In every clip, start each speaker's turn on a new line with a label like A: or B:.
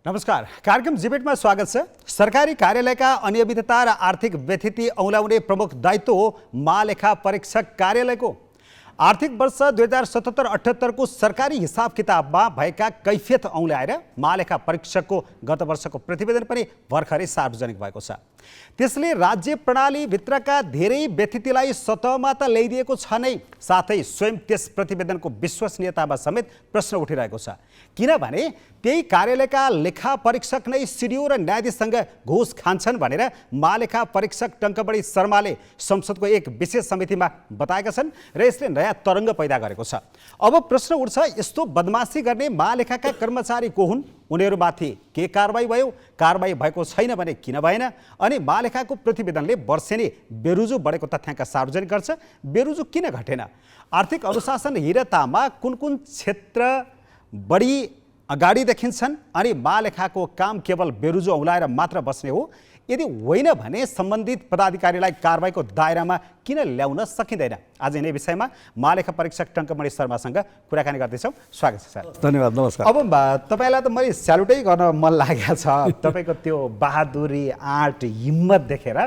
A: नमस्कार, कार्यक्रम जिबेटमा स्वागत छ। सरकारी कार्यालयका अनियमितता र आर्थिक व्यथिति औँल्याउने प्रमुख दायित्व हो महालेखा परीक्षक कार्यालयको। आर्थिक वर्ष 2077-78 को सरकारी हिसाब किताबमा भएका कैफियत औँल्याएर महालेखा परीक्षकको गत वर्षको प्रतिवेदन पनि भर्खरै सार्वजनिक भएको छ। त्यसले राज्य प्रणालीभित्रका धेरै व्यथितिलाई सतहमा त ल्याइदिएको छ नै, साथै स्वयं त्यस प्रतिवेदनको विश्वसनीयतामा समेत प्रश्न उठिरहेको छ। किनभने त्यही कार्यालयका लेखा परीक्षक नै सिडिओ र न्यायाधीशसँग घुस खान्छन् भनेर महालेखा परीक्षक टङ्कबडी शर्माले संसदको एक विशेष समितिमा बताएका छन् र यसले नयाँ तरङ्ग पैदा गरेको छ। अब प्रश्न उठ्छ, यस्तो बदमासी गर्ने महालेखाका कर्मचारी को हुन्? उनीहरूमाथि के कारबाही भयो? कारबाही भएको छैन भने किन भएन? अनि महालेखाको प्रतिवेदनले वर्षेनी बेरुजु बढेको तथ्याङ्क सार्वजनिक गर्छ। बेरुजु किन घटेन? आर्थिक अनुशासनहीनतामा कुन कुन क्षेत्र बढी अगाडि देखिन्छन्? अनि महालेखाको काम केवल बेरुजु औँलाएर मात्र बस्ने हो? यदि होइन भने सम्बन्धित पदाधिकारीलाई कारबाहीको दायरामा किन ल्याउन सकिँदैन? आज यिनै विषयमा महालेखा परीक्षक टङ्कमणि शर्मासँग कुराकानी गर्दैछौँ। स्वागत छ सर।
B: धन्यवाद, नमस्कार।
A: अब तपाईँलाई त मैले स्यालुटै गर्न मन लागेको छ, तपाईँको त्यो बहादुरी, आँट, हिम्मत देखेर।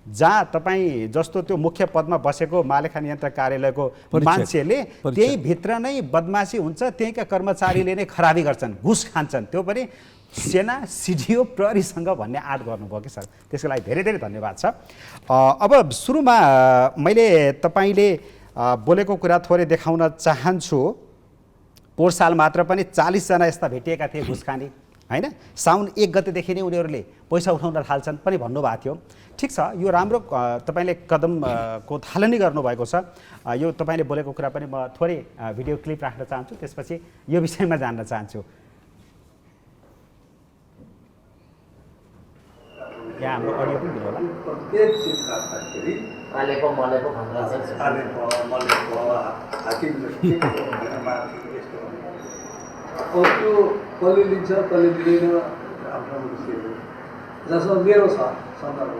A: जहाँ तपाईँ जस्तो त्यो मुख्य पदमा बसेको महालेखा नियन्त्रक कार्यालयको मान्छेले त्यही भित्र नै बदमासी हुन्छ, त्यहीँका कर्मचारीले नै खराबी गर्छन्, घुस खान्छन्, त्यो पनि सेना, सिडिओ, प्रहरीसँग भन्ने आँट गर्नुभयो कि सर। त्यसको लागि धेरै धेरै धन्यवाद छ। अब सुरुमा मैले तपाईँले बोलेको कुरा थोरै देखाउन चाहन्छु। पोहोर साल मात्र पनि 40 जना यस्ता भेटिएका थिए घुस खाने, होइन? साउन 1 गतेदेखि नै उनीहरूले पैसा उठाउन थाल्छन् पनि भन्नुभएको थियो। ठिक छ, यो राम्रो तपाईँले कदमको थालनी गर्नुभएको छ। यो तपाईँले बोलेको कुरा पनि म थोरै भिडियो क्लिप राख्न चाहन्छु, त्यसपछि यो विषयमा जान्न चाहन्छु। यहाँ हाम्रो अडियो पनि दिनु होला।
C: त्यो कसले लिन्छ कसले लिँदैन आफ्नो जसमा मेरो छ सन्दर्भ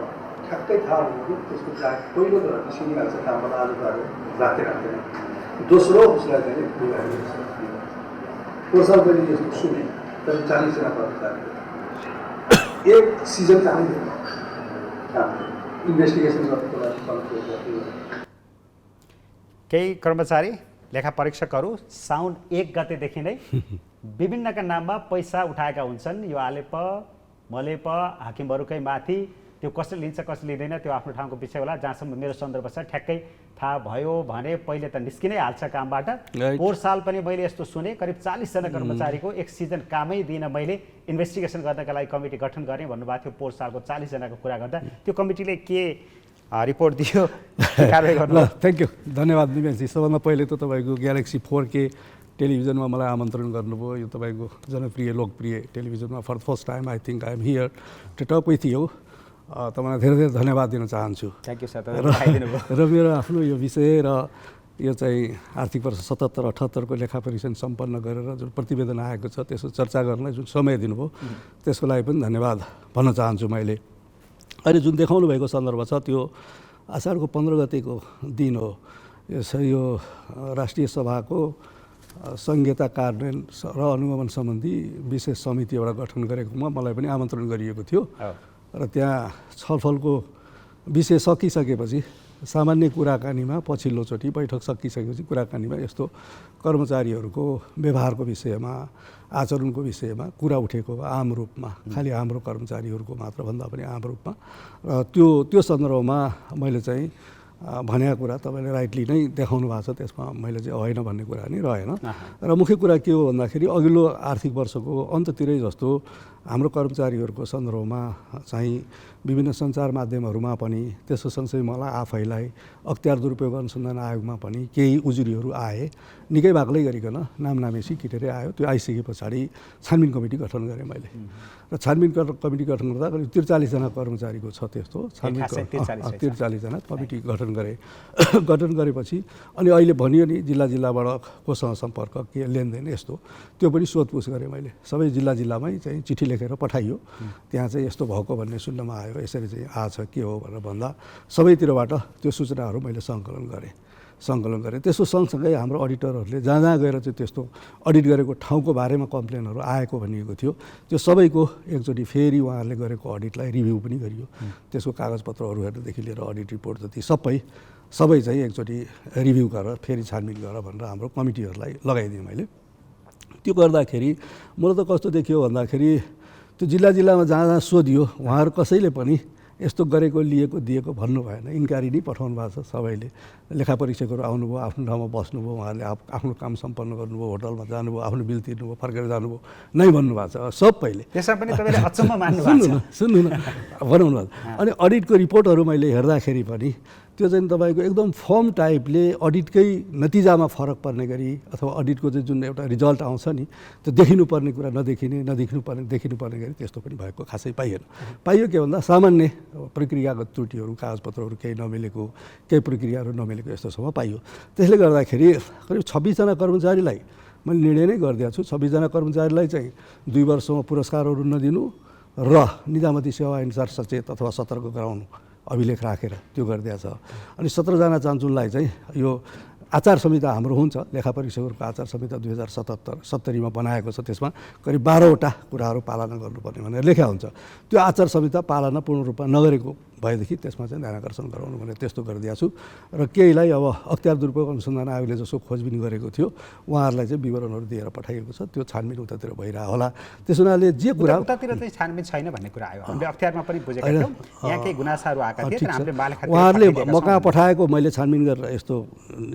C: ठ्याक्कै थाहा हुनु, त्यसको जाँच पहिलो त सुनिहाल्छ, कामबाट आलुहरू राख्दैन। दोस्रो उसलाई चाहिँ प्रोत्साहन पनि यस्तो सुने, तर 40 जना कर्मचारी एक सिजन काम इन्भेस्टिगेसन गर्नुको लागि।
A: केही कर्मचारी लेखा परीक्षकहरू साउन 1 गतेदेखि नै विभिन्नका नाममा पैसा उठाएका हुन्छन्। यो आलेप मलेप हाकिमहरूकै माथि त्यो कसले लिन्छ कसले लिँदैन त्यो आफ्नो ठाउँको विषय होला। जहाँसम्म मेरो सन्दर्भ छ, ठ्याक्कै थाहा भयो भने पहिले त निस्किनै हाल्छ कामबाट। पोहोर साल पनि मैले यस्तो सुने, करिब 40 जना कर्मचारीको एक सिजन कामै दिइन मैले इन्भेस्टिगेसन गर्नका लागि कमिटी गठन गरेँ भन्नुभएको थियो। पोहोर सालको 40 जनाको कुरा गर्दा त्यो कमिटीले के रिपोर्ट दियो, कारबाही गर्नु?
B: थ्याङ्क यू, धन्यवाद निमेशजी। सबभन्दा पहिले त तपाईँको ग्यालेक्सी 4K टेलिभिजनमा मलाई आमन्त्रण गर्नुभयो। यो तपाईँको जनप्रिय लोकप्रिय टेलिभिजनमा for the first time I think I am here to talk with you. तपाईँलाई धेरै धेरै धन्यवाद दिन चाहन्छु।
A: Thank you sir.
B: र मेरो आफ्नो यो विषय र यो चाहिँ आर्थिक वर्ष 77-78 को लेखा परीक्षण सम्पन्न गरेर जुन प्रतिवेदन आएको छ त्यसको चर्चा गर्नलाई जुन समय दिनुभयो त्यसको लागि पनि धन्यवाद भन्न चाहन्छु मैले। अहिले जुन देखाउनु भएको सन्दर्भ छ त्यो असारको 15 गतेको दिन हो। यो राष्ट्रिय सभाको संहिता कार्यान्वयन र अनुगमन सम्बन्धी विशेष समिति एउटा गठन गरेकोमा मलाई पनि आमन्त्रण गरिएको थियो र त्यहाँ छलफलको विषय सकिसकेपछि सामान्य कुराकानीमा पछिल्लोचोटि बैठक सकिसकेपछि कुराकानीमा यस्तो कर्मचारीहरूको व्यवहारको विषयमा, आचरणको विषयमा कुरा उठेको आम रूपमा, खालि हाम्रो कर्मचारीहरूको मात्र भन्दा पनि आम रूपमा। त्यो सन्दर्भमा मैले चाहिँ भनेको कुरा तपाईँले राइटली नै देखाउनु भएको छ, त्यसमा मैले चाहिँ होइन भन्ने कुरा नि रहेन। र मुख्य कुरा के हो भन्दाखेरि अघिल्लो आर्थिक वर्षको अन्ततिरै जस्तो हाम्रो कर्मचारीहरूको सन्दर्भमा चाहिँ विभिन्न सञ्चार माध्यमहरूमा पनि त्यसको सँगसँगै मलाई आफैलाई अख्तियार दुरुपयोग अनुसन्धान आयोगमा पनि केही उजुरीहरू आए, निकै भागलै गरिकन नामनामेसी किटेरै आयो। त्यो आइसके पछाडि छानबिन कमिटी गठन गरेँ मैले र छानबिन कमिटी गठन गर्दा करिब 43 जना कर्मचारीको छ त्यस्तो छानबिन 43 जना कमिटी गठन गरेँ। गठन गरेपछि अनि अहिले भनियो नि जिल्लाबाट कोसँग सम्पर्क के लेनदेन यस्तो, त्यो पनि सोधपुछ गरेँ मैले। सबै जिल्लामै चाहिँ चिठी लेखेर पठाइयो, त्यहाँ चाहिँ यस्तो भएको भन्ने सुन्नमा आयो, यसरी चाहिँ आछ के हो भनेर भन्दा सबैतिरबाट त्यो सूचनाहरू मैले सङ्कलन गरेँ। सङ्कलन गरेँ। त्यसको सँगसँगै हाम्रो अडिटरहरूले जहाँ जहाँ गएर चाहिँ त्यस्तो अडिट गरेको ठाउँको बारेमा कम्प्लेनहरू आएको भनिएको थियो, त्यो सबैको एकचोटि फेरि उहाँहरूले गरेको अडिटलाई रिभ्यू पनि गरियो। त्यसको कागजपत्रहरू हेर्नुदेखि लिएर अडिट रिपोर्ट जति सबै चाहिँ एकचोटि रिभ्यू गरेर फेरि छानबिन गरेर भनेर हाम्रो कमिटीहरूलाई लगाइदिएँ मैले। त्यो गर्दाखेरि मलाई त कस्तो देखियो भन्दाखेरि त्यो जिल्लामा जहाँ जहाँ सोधियो उहाँहरू कसैले पनि यस्तो गरेको लिएको दिएको भन्नु भएन। इन्क्वायरी नै पठाउनु भएको छ सबैले। लेखा परीक्षकहरू आउनुभयो, आफ्नो ठाउँमा बस्नुभयो, उहाँहरूले आफ्नो काम सम्पन्न गर्नुभयो, होटलमा जानुभयो, आफ्नो बिल तिर्नुभयो, फर्केर जानुभयो नै भन्नुभएको छ सबैले।
A: त्यसमा पनि तपाईँले अचम्म मान्नु भएको छ।
B: सुन्नु न भनौँ न। अनि अडिटको रिपोर्टहरू मैले हेर्दाखेरि पनि त्यो चाहिँ तपाईँको एकदम फर्म टाइपले अडिटकै नतिजामा फरक पर्ने गरी अथवा अडिटको चाहिँ जुन एउटा रिजल्ट आउँछ नि त्यो देखिनुपर्ने कुरा देखिनुपर्ने गरी त्यस्तो पनि भएको खासै पाइयो के भन्दा सामान्य प्रक्रियागत त्रुटिहरू, कागजपत्रहरू केही नमिलेको, केही प्रक्रियाहरू नमिलेको यस्तोसम्म पाइयो। त्यसले गर्दाखेरि करिब 26 जना कर्मचारीलाई मैले निर्णय नै गरिदिएको छु। 26 जना कर्मचारीलाई चाहिँ 2 वर्षमा पुरस्कारहरू नदिनु र निजामती सेवा अनुसार सचेत अथवा सतर्क गराउनु अभिलेख राखेर त्यो गरिदिएको छ। अनि 17 जना चान्चुनलाई चाहिँ यो आचार संहिता हाम्रो हुन्छ, लेखा परीक्षकहरूको आचार संहिता 2070 बनाएको छ। त्यसमा करिब 12वटा कुराहरू पालना गर्नुपर्ने भनेर लेखा हुन्छ। त्यो आचार संहिता पालना पूर्ण रूपमा नगरेको भएदेखि त्यसमा चाहिँ ध्यान आकर्षण गराउनु भनेर त्यस्तो गरिदिएको छु। र केहीलाई अब अख्तियार दुरुपयोग अनुसन्धान आयोगले जसो खोजबिन गरेको थियो उहाँहरूलाई चाहिँ विवरणहरू दिएर पठाइएको छ। त्यो छानबिन उतातिर भइरहेको होला। त्यस हुनाले जे कुरा
A: उतातिर चाहिँ छानबिन छैन भन्ने कुरा आयो। हामीले अख्तियारमा पनि बुझेका थियौँ, यहाँ केही गुनासाहरू आएका थिए तर हामीले मालेखा
B: उहाँहरूले मका पठाएको मैले छानबिन गरेर यस्तो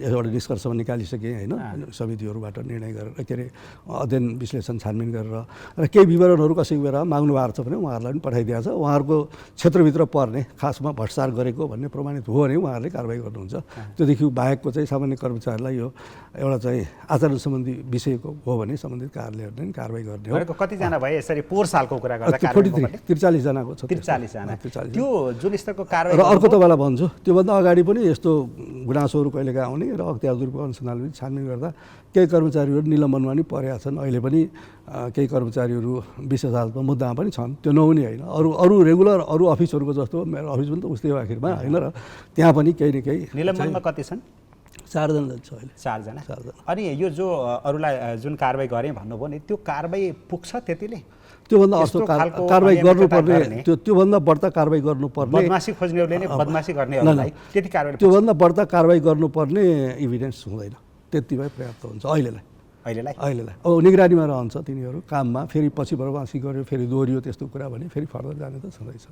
B: एउटा निष्कर्षमा निकालिसकेँ होइन, समितिहरूबाट निर्णय गरेर के अरे अध्ययन विश्लेषण छानबिन गरेर र केही विवरणहरू कसैको बेला माग्नु भएको छ भने उहाँहरूलाई पनि पठाइदिएको छ। उहाँहरूको क्षेत्रभित्र पर्ने खासमा भ्रष्टाचार गरेको भन्ने प्रमाणित हो भने उहाँहरूले कारबाही गर्नुहुन्छ। त्योदेखि बाहेकको चाहिँ सामान्य कर्मचारीलाई यो एउटा चाहिँ आचरण सम्बन्धी विषयको हो भने सम्बन्धित कार्यालयहरूले पनि कारबाही गर्ने हो।
A: कतिजना भए यसरी पोहोर सालको कुरा गर्दा
B: 43 जनाको छ।
A: 43 जना। त्यो जुन स्तरको कारबाही
B: र अर्को तपाईँलाई भन्छु, त्योभन्दा अगाडि पनि यस्तो गुनासोहरू कहिलेकाहीँ आउने र अख्तियार दुरुपयोग अनुसन्धानले पनि छानबिन गर्दा केही कर्मचारीहरू निलम्बनमा पनि परेका छन्। अहिले पनि केही कर्मचारीहरू विशेष अदालतमा मुद्दामा पनि छन्। त्यो नहुने होइन, अरू रेगुलर अरू अफिसहरूको जस्तो मेरो अफिस पनि त उस्तै हो आखिरमा होइन। र त्यहाँ पनि केही न केही
A: निलम्बनमा कति छन्?
B: 4 जना छ अहिले।
A: 4 जना। अनि यो जो अरूलाई जुन कारबाही गरेँ भन्नुभयो नि त्यो कारबाही पुग्छ त्यतिले?
B: त्योभन्दा अर्को कारबाही गर्नुपर्ने त्योभन्दा बढ्ता कारबाही गर्नुपर्ने
A: बदमासी खोज्नेहरूले नै बदमासी गर्नेहरूलाई त्यति कारबाही
B: त्योभन्दा बढ्ता कारबाही गर्नुपर्ने इभिडेन्स हुँदैन, त्यतिमै पर्याप्त हुन्छ अहिलेलाई। अब निगरानीमा रहन्छ तिनीहरू काममा, फेरि पछि बदमासी गर्यो फेरि दोहोरियो त्यस्तो कुरा भने फेरि फर्दर जाने त छँदैछ।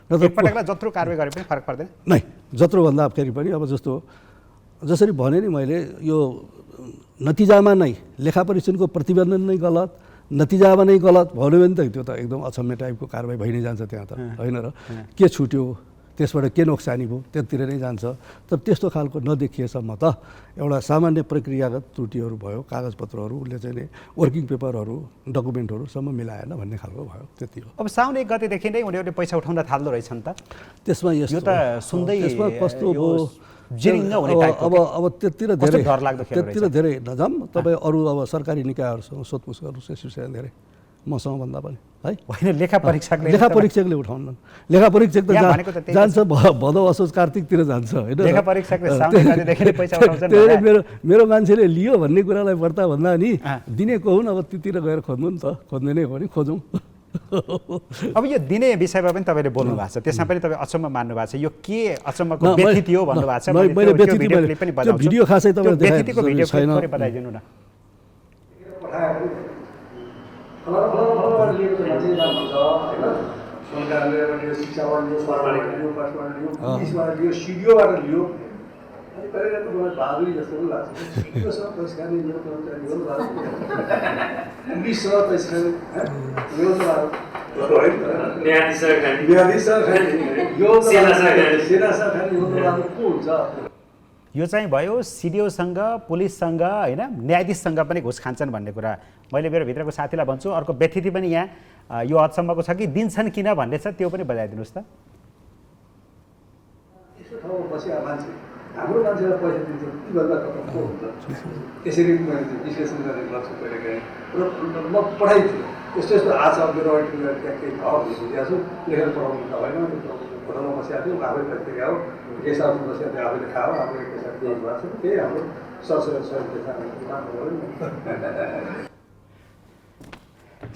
A: एकपटकलाई जत्रो कारबाही गरे पनि फरक पर्दैन
B: नै। जत्रो भन्दाखेरि पनि अब जसरी भने नि मैले यो नतिजामा नै लेखा परीक्षणको प्रतिवेदन नै गलत, नतिजामा नै गलत भन्यो भने त त्यो त एकदम अक्षम्य टाइपको कारबाही भइ नै जान्छ त्यहाँ त होइन। र के छुट्यो त्यसबाट के नोक्सानी भयो त्यतिर नै जान्छ। तर त्यस्तो खालको नदेखिएसम्म त एउटा सामान्य प्रक्रियागत त्रुटिहरू भयो, कागजपत्रहरू उसले चाहिँ नि वर्किङ पेपरहरू डकुमेन्टहरूसम्म मिलाएन भन्ने खालको भयो, त्यति हो।
A: अब साउन 1 गतेदेखि नै उनीहरूले पैसा उठाउन थाल्दो रहेछन् त।
B: त्यसमा
A: यो त सुन्दै
B: त्यसमा कस्तो भयो
A: जिरिङ्ग हुने टाइपको
B: अब त्यतिर
A: डरलाग्दो
B: धेरै नजाम। तपाईँ अरू अब सरकारी निकायहरूसँग सोधपुछ गर्नुहोस् यसो धेरै मसँग भन्दा पनि है।
A: होइन लेखा
B: परीक्षकले उठाउनु। लेखा परीक्षक त जान्छ भदौ असोज कार्तिकतिर जान्छ होइन। मेरो मान्छेले लियो भन्ने कुरालाई बढ्ता भन्दा नि दिने को हुन्, अब त्यतिर गएर खोज्नु नि त, खोज्ने नै हो नि खोजौँ।
A: अब यो दिने विषयमा पनि तपाईँले बोल्नु भएको छ, त्यसमा पनि तपाईँ अचम्म मान्नु भएको छ। यो के अचम्मको व्यथिति हो भन्नुभएको छ?
B: मैले भिडियो खासै तपाईँलाई
A: बताइदिनु न।
C: बहादुरी जस्तो पनि लाग्छ। सिडिओसँग पैसा खाने यो कर्मचारी हो, पुलिससँग पैसा खाने यो त न्यायाधीशसँग खाने यो सेनासँग खाने यो त को हुन्छ?
A: यो चाहिँ भयो सिडिओसँग, पुलिससँग होइन, न्यायाधीशसँग पनि घुस खान्छन् भन्ने कुरा मैले मेरो भित्रको साथीलाई भन्छु। अर्को व्यथिति पनि यहाँ यो हदसम्मको छ कि दिन्छन् किन भन्ने छ, त्यो पनि बताइदिनुहोस् त।
C: यस्तो ठाउँमा बसेका मान्छे हाम्रो मान्छेलाई पैसा दिन्छ तीभन्दा को हुन्छ? त्यसरी मैले विश्लेषण गर्ने गर्छु कहिलेकाहीँ र म पठाइदिन्छु। यस्तो आछ मेरो त्यहाँ केही छ भनेर बुझिरहेको छु, लेखेर पठाउनु त होइन। होटलमा बसेको थियो आफै फर्केर आऊ गेस्ट हाउसमा बसेको थियो आफैले खाऊ आफैले पैसा दिनु भएको छ त्यही हाम्रो सरसफाइ पैसा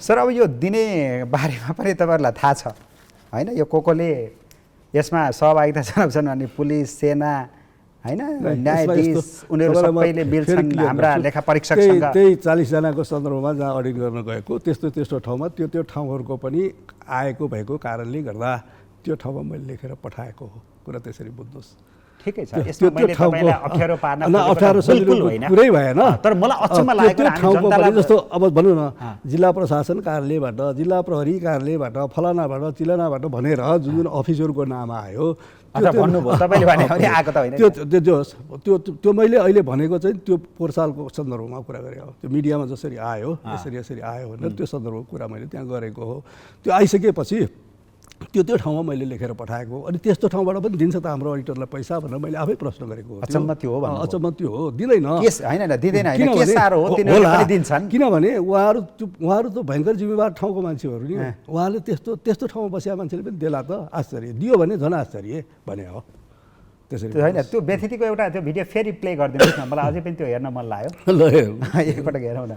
A: सर अब यो दिने बारेमा पनि तपाईँहरूलाई थाहा छ होइन यो कोले यसमा सहभागिता जनाउँछन् भने पुलिस सेना होइन न्यायाधीश उनीहरू सबैले मिल्छन् हाम्रा लेखा परीक्षकसँग
B: त्यही 40 जनाको सन्दर्भमा जहाँ अडिट गर्न गएको त्यस्तो ठाउँमा त्यो ठाउँहरूको पनि आएको भएको कारणले गर्दा त्यो ठाउँमा मैले लेखेर पठाएको हो कुरा त्यसरी बुझ्नुहोस्
A: ठिकै छ यसमा मैले तपाईलाई अप्ठ्यारो पार्न
B: बिल्कुल होइन पुरै भएन
A: तर मलाई अचम्म लागेको
B: हामी जनतालाई जस्तो अब भनौँ न जिल्ला प्रशासन कार्यालयबाट जिल्ला प्रहरी कार्यालयबाट फलानाबाट चिलानाबाट भनेर जुन अफिसरको नाम आयो
A: भन्नुभयो तपाईले भने पनि आएको त होइन
B: त्यो मैले अहिले भनेको चाहिँ त्यो पोहोरसालको सन्दर्भमा कुरा गरेँ हो त्यो मिडियामा जसरी आयो यसरी आयो भनेर त्यो सन्दर्भको कुरा मैले त्यहाँ गरेको हो त्यो आइसकेपछि त्यो ठाउँमा मैले लेखेर पठाएको अनि त्यस्तो ठाउँबाट पनि दिन्छ त हाम्रो अडिटरलाई पैसा भनेर मैले आफै प्रश्न गरेको हो
A: अचम्म त्यो
B: हो दिँदैन किनभने उहाँहरू त भयङ्कर जिम्मेवार ठाउँको मान्छेहरू नि उहाँले त्यस्तो ठाउँमा बसेका मान्छेले पनि देला त आश्चर्य दियो भने झन् आश्चर्य भने हो
A: त्यसरी होइन त्यो व्यथितिको एउटा त्यो भिडियो फेरि प्ले गरिदिनुहोस् न मलाई अझै पनि त्यो हेर्न मन लाग्यो एकपटक हेरौँ न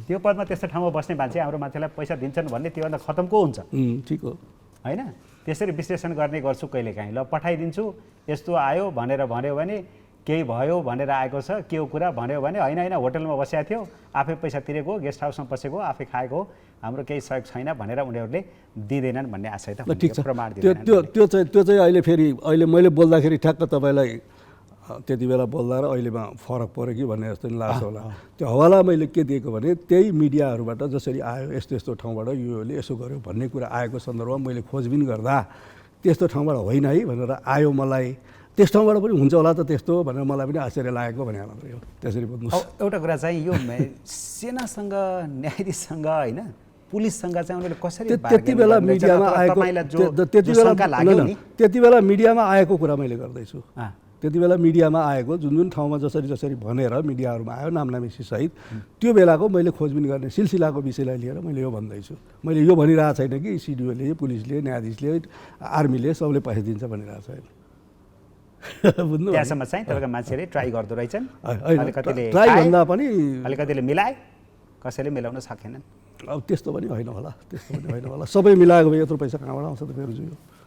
A: त्यो पदमा त्यस्तो ठाउँमा बस्ने मान्छे हाम्रो मान्छेलाई पैसा दिन्छन् भन्ने त्योभन्दा खतमको हुन्छ
B: ठिक हो
A: होइन त्यसरी विश्लेषण गर्ने गर्छु कहिलेकाहीँ ल पठाइदिन्छु यस्तो आयो भनेर भन्यो भने केही भयो भनेर आएको छ के हो कुरा भन्यो भने होइन होटलमा बसेको थियो आफै पैसा तिरेको गेस्ट हाउसमा बसेको आफै खाएको हाम्रो केही सहयोग छैन भनेर उनीहरूले दिँदैनन् भन्ने आशय त
B: ठिक छ त्यो चाहिँ अहिले मैले बोल्दाखेरि ठ्याक्क तपाईँलाई त्यति बेला बोल्दा र अहिलेमा फरक पऱ्यो कि भन्ने जस्तो नि लाग्छ होला त्यो हवाला मैले के दिएको भने त्यही मिडियाहरूबाट जसरी आयो यस्तो ठाउँबाट योले यसो गर्यो भन्ने कुरा आएको सन्दर्भमा मैले खोजबिन गर्दा त्यस्तो ठाउँबाट होइन है भनेर आयो मलाई त्यस ठाउँबाट पनि हुन्छ होला त त्यस्तो भनेर मलाई पनि आश्चर्य लागेको भने हो त्यसरी बुझ्नुहोस्
A: एउटा कुरा चाहिँ यो सेनासँग न्यायाधीशसँग होइन पुलिससँग चाहिँ उनीहरूले कसरी
B: त्यति बेला मिडियामा आएको त्यति बेला मिडियामा आएको कुरा मैले गर्दैछु त्यति बेला मिडियामा आएको जुन ठाउँमा जसरी भनेर मिडियाहरूमा आयो नामनामेसी सहित त्यो बेलाको मैले खोजबिन गर्ने सिलसिलाको विषयलाई लिएर मैले यो भन्दैछु मैले यो भनिरहेको छैन कि सिडिओले पुलिसले न्यायाधीशले आर्मीले सबले पैसा दिन्छ भनिरहेको छैन बुझ्नु
A: त्यहाँसम्म चाहिँ तपाईँको मान्छेले ट्राई गर्दो रहेछन्
B: ट्राई भन्दा पनि
A: अलिकतिले मिलाए कसैले मिलाउन सकेनन्
B: अब त्यस्तो पनि होइन होला सबै मिलाएको भए यत्रो पैसा कहाँबाट आउँछ त फेरि जुयो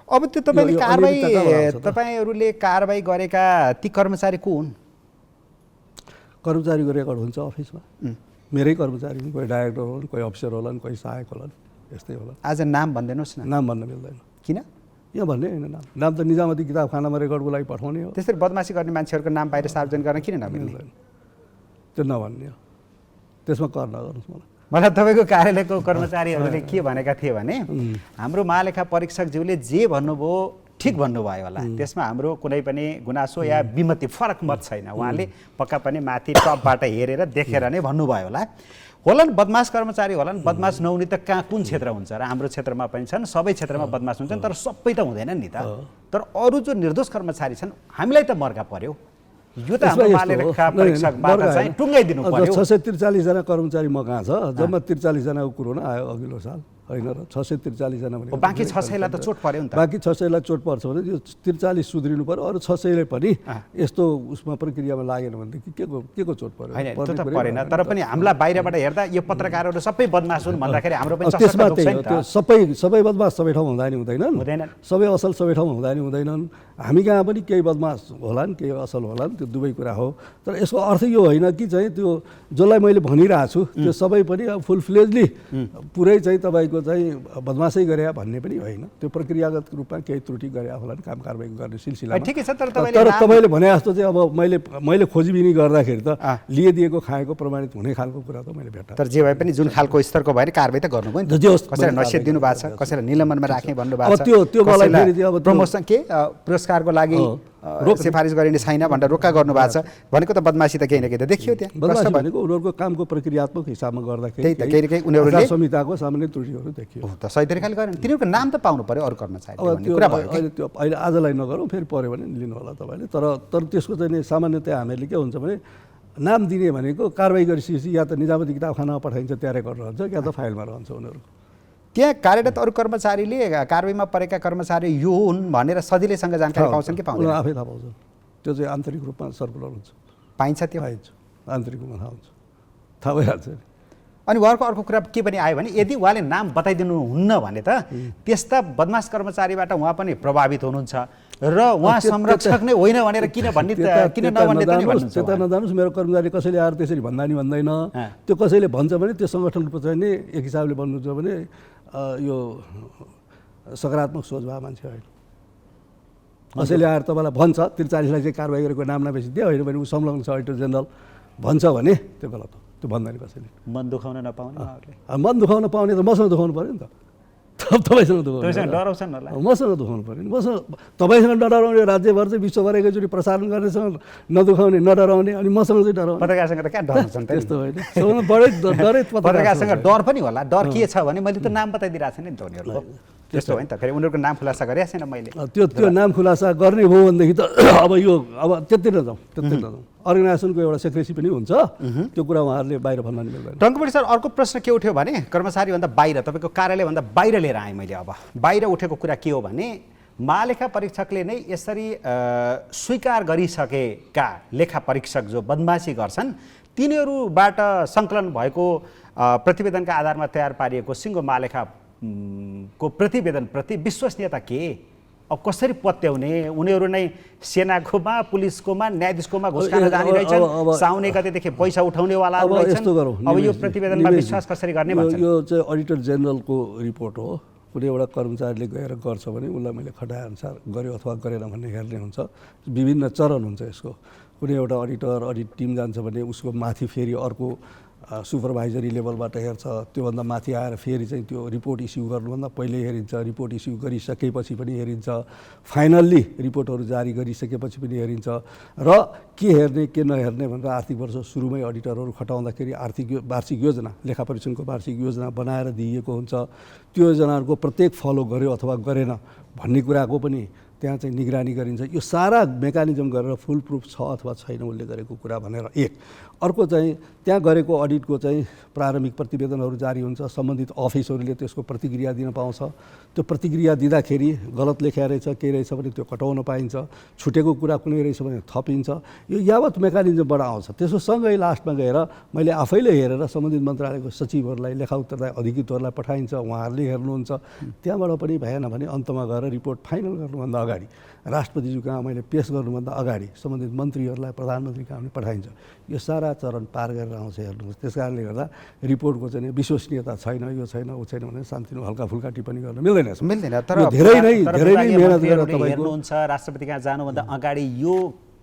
A: अब त्यो तपाईँहरूले कारबाही गरेका ती कर्मचारी को हुन्
B: कर्मचारीको रेकर्ड हुन्छ अफिसमा मेरै कर्मचारी कोही डाइरेक्टर होलान् कोही अफिसर होलान् कोही सहायक होलान् यस्तै होला
A: आज नाम भनिदिनुहोस् न
B: नाम भन्न मिल्दैन
A: किन
B: यहाँ भन्ने होइन नाम त निजामती किताबखानामा रेकर्डको लागि पठाउने हो
A: त्यसरी बदमासी गर्ने मान्छेहरूको नाम बाहिर सार्वजनिक गर्न किन नमिल्दैन
B: त्यो नभन्ने हो त्यसमा कर नगर्नुहोस्
A: मलाई तपाईँको कार्यालयको कर्मचारीहरूले के भनेका थिए भने हाम्रो महालेखा परीक्षकज्यूले जे भन्नुभयो ठिक भन्नुभयो होला त्यसमा हाम्रो कुनै पनि गुनासो या विमति फरक मत छैन उहाँले पक्का पनि माथि टपबाट हेरेर देखेर नै भन्नुभयो होलान् बदमास कर्मचारी होलान् बदमास नहुने त कहाँ कुन क्षेत्र हुन्छ र हाम्रो क्षेत्रमा पनि छन् सबै क्षेत्रमा बदमास हुन्छन् तर सबै त हुँदैनन् नि त तर अरू जो निर्दोष कर्मचारी छन् हामीलाई त मर्का पर्यो यो त हाम्रो महालेखा परीक्षकबाट चाहिँ टुङ्गाइदिनु पर्यो
B: 643 जना कर्मचारी म कहाँ छ जम्मा 43 जनाको कुरो न आयो अघिल्लो साल होइन र 643 जना भने
A: बाँकी 600 लाई त चोट पर्यो नि त
B: बाँकी 600 लाई चोट पर्छ भने यो 43 सुध्रिनु पर्यो अरू 600 ले पनि यस्तो उसमा प्रक्रियामा लागेन भनेदेखि के को चोट पर्यो
A: हैन त्यो त परेन तर पनि हामीलाई बाहिरबाट हेर्दा यो पत्रकारहरू सबै बदमास हुन् भन्दाखेरि हाम्रो पनि
B: त्यसमा त्यो सबै बदमास सबै ठाउँमा हुँदा नि हुँदैनन् सबै असल सबै ठाउँमा हुँदा नि हुँदैनन् हामी कहाँ पनि केही बदमास होलान् केही असल होलान् त्यो दुवै कुरा हो तर यसको अर्थ यो होइन कि चाहिँ त्यो जसलाई मैले भनिरहेको छु त्यो सबै पनि फुल फ्लेजली पुरै चाहिँ तपाईँको चाहिँ बदमासै गरे भन्ने पनि होइन त्यो प्रक्रियागत रूपमा केही त्रुटि गरे होलान् काम कारबाही गर्ने सिलसिला
A: ठिकै छ तर
B: तपाईँले भने जस्तो चाहिँ अब मैले खोजिबिनी गर्दाखेरि त लिएदिएको खाएको प्रमाणित हुने खालको कुरा त मैले भेटाएँ
A: तर जे भए पनि जुन खालको स्तरको भएर कारबाही त गर्नुभयो नि कसैलाई नसियत दिनु भएको छ कसैलाई निलम्बनमा राख्ने भन्नुभएको छ
B: त्यो मलाई फेरि चाहिँ अब
A: प्रमोसन के पुरस्कारको लागि सिफारिस गरिने छैन भनेर रोक्का गर्नु भएको छ भनेको त बदमासी त केही न केही त देखियो त्यहाँ
B: बदमासी भनेको उनीहरूको कामको प्रक्रियात्मक हिसाबमा गर्दाखेरि
A: त्यही त केही उनीहरूले
B: संहिताको सामान्य त्रुटिहरू देखियो
A: त सही तरिकाले गरेन तिनीहरूको नाम त पाउनु पर्यो अरू कर्मचारी भन्ने कुरा भयो
B: अहिले त्यो अहिले आजलाई नगरौँ फेरि पर्यो भने लिनु होला तपाईँले तर त्यसको चाहिँ सामान्यतया हामीहरूले के हुन्छ भने नाम दिने भनेको कारबाही गरिसकेपछि या त निजामती किताबखानामा पठाइन्छ त्यहाँ रेकर्ड रहन्छ या त फाइलमा रहन्छ उनीहरूको
A: त्यहाँ कार्यरत अरू कर्मचारीले कारबाहीमा परेका कर्मचारी यो हुन् भनेर सजिलैसँग जानकारी पाउँछन् कि पाउँदैन?
B: आफै थाहा पाउँछन्। त्यो चाहिँ आन्तरिक रूपमा सर्कुलर हुन्छ,
A: पाइन्छ त्यो?
B: पाइन्छ, आन्तरिक रूपमा थाहा हुन्छ, थाहा भइहाल्छ।
A: अनि उहाँको अर्को कुरा के पनि आयो भने यदि उहाँले नाम बताइदिनुहुन्न भने त त्यस्ता बदमास कर्मचारीबाट उहाँ पनि प्रभावित हुनुहुन्छ र उहाँ संरक्षक नै होइन भनेर किन नभन्ने त नि भन्नुहुन्छ?
B: त्यता नजानुहोस्, मेरो कर्मचारी कसैले आएर त्यसरी भन्दा नि भन्दैन। त्यो कसैले भन्छ भने त्यो सङ्गठनको चाहिँ नि एक हिसाबले भन्नुहुन्छ भने यो सकारात्मक सोच भए मान्छे होइन। कसैले आएर तपाईँलाई भन्छ 43 चाहिँ कारवाही गरेको नाम नबेसी दियो, होइन भने ऊ संलग्न छ अडिटर जेनरल भन्छ भने त्यो गलत हो, त्यो भन्दैन कसैले।
A: मन दुखाउन नपाउने उहाँहरूले?
B: मन दुखाउन पाउने त मसँग दुखाउनु पऱ्यो नि त, तपाईँसँग
A: तपाईँसँग डराउँछन् होला?
B: मसँग दुखाउनु पऱ्यो नि, मसँग तपाईँसँग नडराउने राज्यभर चाहिँ विश्वभर एकैचोटि प्रसारण गर्नेसँग नदुखाउने नडराउने, अनि मसँग चाहिँ डराउने।
A: पत्रकारसँग त कहाँ डराउँछन् त?
B: त्यस्तो होइन, सबभन्दा बढी डरै
A: पत्रकारसँग डर पनि होला। डर के छ भने मैले त नाम बताइदिरहेको छैन नि त उनीहरूको, त्यस्तो हो नि त। फेरि उनीहरूको नाम खुलासा गरेको छैन मैले।
B: त्यो नाम खुलासा गर्ने हो भनेदेखि त अब त्यति नजाउँ, त्यति नजाउँ। अर्गनाइजेसनको एउटा सेक्रेसी पनि हुन्छ, त्यो कुरा उहाँहरूले बाहिर भन्न नि मिल्दैन।
A: टङ्कबडी सर, अर्को प्रश्न के उठ्यो भने कर्मचारीभन्दा बाहिर, तपाईँको कार्यालयभन्दा बाहिर लिएर आएँ मैले। अब बाहिर उठेको कुरा के हो भने महालेखा परीक्षकले नै यसरी स्वीकार गरिसकेका लेखा परीक्षक जो बदमासी गर्छन् तिनीहरूबाट सङ्कलन भएको प्रतिवेदनका आधारमा तयार पारिएको सिङ्गो महालेखा को प्रतिवेदनप्रति विश्वसनीयता के? अब कसरी पत्याउने? उनीहरू नै सेनाकोमा, पुलिसकोमा, न्यायाधीशकोमा घुस खान जाने रहेछन्, साउने गतेदेखि पैसा उठाउनेवाला रहेछन्। अब यो प्रतिवेदनमा विश्वास कसरी गर्ने भन्छन्?
B: यो चाहिँ अडिटर जेनरलको रिपोर्ट हो। कुनै एउटा कर्मचारीले गएर गर्छ भने उसलाई मैले खटाएअनुसार गर्यो अथवा गरेन भन्ने हेर्ने हुन्छ। विभिन्न चरण हुन्छ यसको। कुनै एउटा अडिट टिम जान्छ भने उसको माथि फेरि अर्को सुपरभाइजरी लेभलबाट हेर्छ, त्योभन्दा माथि आएर फेरि चाहिँ त्यो रिपोर्ट इस्यु गर्नुभन्दा पहिले हेरिन्छ, रिपोर्ट इस्यु गरिसकेपछि पनि हेरिन्छ, फाइनल्ली रिपोर्टहरू जारी गरिसकेपछि पनि हेरिन्छ। र के हेर्ने के नहेर्ने भनेर आर्थिक वर्ष सुरुमै अडिटरहरू खटाउँदाखेरि वार्षिक योजना, लेखा परीक्षणको वार्षिक योजना बनाएर दिइएको हुन्छ। त्यो योजनाहरूको प्रत्येक फलो गर्यो अथवा गरेन भन्ने कुराको पनि त्यहाँ चाहिँ निगरानी गरिन्छ। यो सारा मेकानिजम गरेर फुल प्रुफ छ अथवा छैन उसले गरेको कुरा भनेर एक। अर्को चाहिँ त्यहाँ गरेको अडिटको चाहिँ प्रारम्भिक प्रतिवेदनहरू जारी हुन्छ, सम्बन्धित अफिसहरूले त्यसको प्रतिक्रिया दिन पाउँछ। त्यो प्रतिक्रिया दिँदाखेरि गलत लेख्या रहेछ के रहेछ भने त्यो कटाउन पाइन्छ, छुटेको कुरा कुनै रहेछ भने थपिन्छ। यो यावत मेकानिजमबाट आउँछ। त्यसो सँगै लास्टमा गएर मैले आफैले हेरेर सम्बन्धित मन्त्रालयको सचिवहरूलाई, लेखा उत्तरदायी अधिकृतहरूलाई पठाइन्छ, उहाँहरूले हेर्नुहुन्छ। त्यहाँबाट पनि भएन भने अन्तमा गएर रिपोर्ट फाइनल गर्नुभन्दा अगाडि, राष्ट्रपतिज्यू कहाँ मैले पेस गर्नुभन्दा अगाडि सम्बन्धित मन्त्रीहरूलाई, प्रधानमन्त्री कहाँ पनि पठाइन्छ। यो सारा चरण पार गरेर आउँछ हेर्नुहोस्। त्यस कारणले गर्दा रिपोर्टको चाहिँ विश्वसनीयता छैन, यो छैन ऊ छैन भने शान्तिनु हल्का फुल्का टिप्पणी गर्न मिल्दैन।
A: तर
B: धेरै नै मेहनत गरेर तपाईँको
A: हेर्नुहुन्छ राष्ट्रपति कहाँ जानुभन्दा अगाडि यो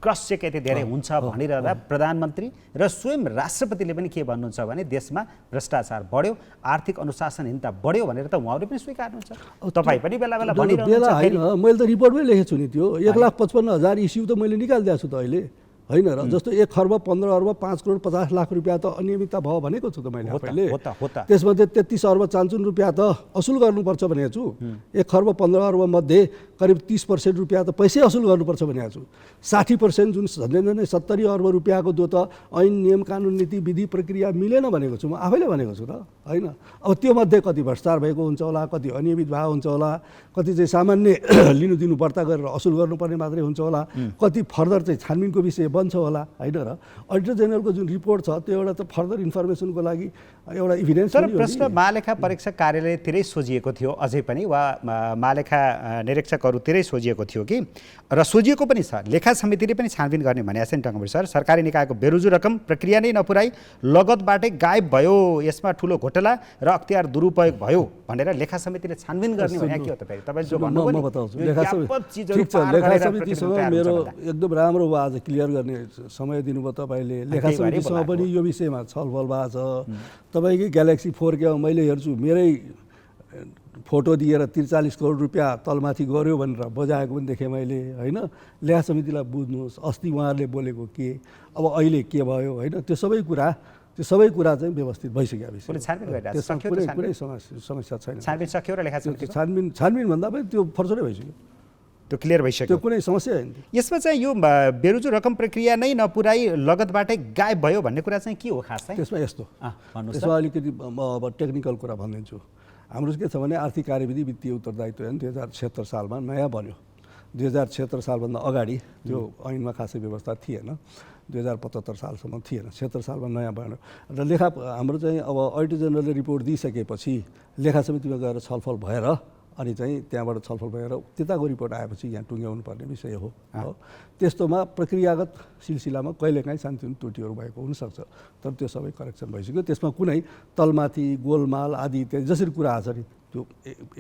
A: क्रस चेक यति धेरै हुन्छ भनिरहँदा प्रधानमन्त्री र स्वयं राष्ट्रपतिले पनि के भन्नुहुन्छ भने देशमा भ्रष्टाचार बढ्यो, आर्थिक अनुशासनहीनता बढ्यो भनेर त उहाँहरूले पनि स्वीकार्नुहुन्छ। तपाईँ पनि बेला बेला भनिरहनुहुन्छ।
B: होइन, मैले त रिपोर्टमै लेखेको छु नि, त्यो 1,55,000 इस्यु त मैले निकालिदिएको छु त अहिले, होइन र? जस्तो 1 खर्ब 15 अर्ब 5 करोड 50 लाख रुपियाँ त अनियमितता भयो भनेको छु त मैले आफैले। त्यसमध्ये 33 अर्ब चान्चुन रुपियाँ त असुल गर्नुपर्छ भनेको छु। 1 खर्ब 15 अर्ब मध्ये करिब 30% रुपियाँ त पैसै असुल गर्नुपर्छ भनेको छु। 60% जुन झन्डै 70 अर्ब रुपियाँको त्यो त ऐन नियम कानुन नीति विधि प्रक्रिया मिलेन भनेको छु, म आफैले भनेको छु त, होइन? अब त्यो मध्ये कति भ्रष्टाचार भएको हुन्छ होला, कति अनियमित भएको हुन्छ होला, कति चाहिँ सामान्य लिनु दिनु बढ्ता गरेर असुल गर्नुपर्ने मात्रै हुन्छ होला, कति फर्दर चाहिँ छानबिनको विषय बन्छ होला, होइन र? अडिटर जेनरलको जुन रिपोर्ट छ त्यो एउटा त फर्दर इन्फर्मेसनको लागि एउटा इभिडेन्स।
A: तर प्रश्न महालेखा परीक्षक कार्यालयतिरै सोझिएको थियो अझै पनि, वा महालेखा निरीक्षकहरूतिरै सोझिएको थियो कि, र सोझिएको पनि छ। लेखा समितिले पनि छानबिन गर्ने भनेको छ नि टङ्कबडी सर। सरकारी निकायको बेरोजु रकम प्रक्रिया नै नपुराई लगतबाटै गायब भयो, यसमा ठुलो घोटाला र अख्तियार दुरुपयोग भयो भनेर लेखा समितिले छानबिन गर्ने भने के हो? तपाईँ जो भन्नुभयो
B: म बताउँछु। लेखा समितिसँग मेरो एकदम राम्रो भयो, आज क्लियर गर्ने समय दिनुभयो तपाईँले। लेखा समितिसँग पनि यो विषयमा छलफल भएको छ। तपाईँकै ग्यालेक्सी 4K मैले हेर्छु, मेरै फोटो दिएर 43 करोड रुपियाँ तलमाथि गऱ्यो भनेर बजाएको पनि देखेँ मैले, होइन? लेखा समितिलाई बुझ्नुहोस्, अस्ति उहाँहरूले बोलेको के, अब अहिले के भयो, होइन? त्यो सबै कुरा चाहिँ व्यवस्थित भइसक्यो। कुनै समस्या छैन।
A: छानबिन सक्यो र लेखा समिति
B: छानबिन भन्दा पनि त्यो फर्सरै भइसक्यो,
A: त्यो क्लियर भइसक्यो,
B: त्यो कुनै समस्या होइन।
A: यसमा चाहिँ यो बेरोजु रकम प्रक्रिया नै नपुराई लगतबाटै गायब भयो भन्ने कुरा चाहिँ के हो खास चाहिँ?
B: त्यसमा यस्तो, त्यसमा अलिकति अब टेक्निकल कुरा भनिदिन्छु। हाम्रो के छ भने आर्थिक कार्यविधि वित्तीय उत्तरदायित्व ऐन 2076 सालमा नयाँ बन्यो। 2076 सालभन्दा अगाडि त्यो ऐनमा खासै व्यवस्था थिएन, 2075 सालसम्म थिएन, 76 सालमा नयाँ बन्यो र हाम्रो चाहिँ अब अडिटर जनरलले रिपोर्ट दिइसकेपछि लेखा समितिमा गएर छलफल भएर अनि चाहिँ त्यहाँबाट छलफल भएर त्यताको रिपोर्ट आएपछि यहाँ टुङ्ग्याउनु पर्ने विषय हो। त्यस्तोमा प्रक्रियागत सिलसिलामा कहिलेकाहीँ सानोतिनो त्रुटिहरू भएको हुनसक्छ, तर त्यो सबै करेक्सन भइसक्यो। त्यसमा कुनै तलमाथि गोलमाल आदि इत्यादि जसरी कुरा आछ नि त्यो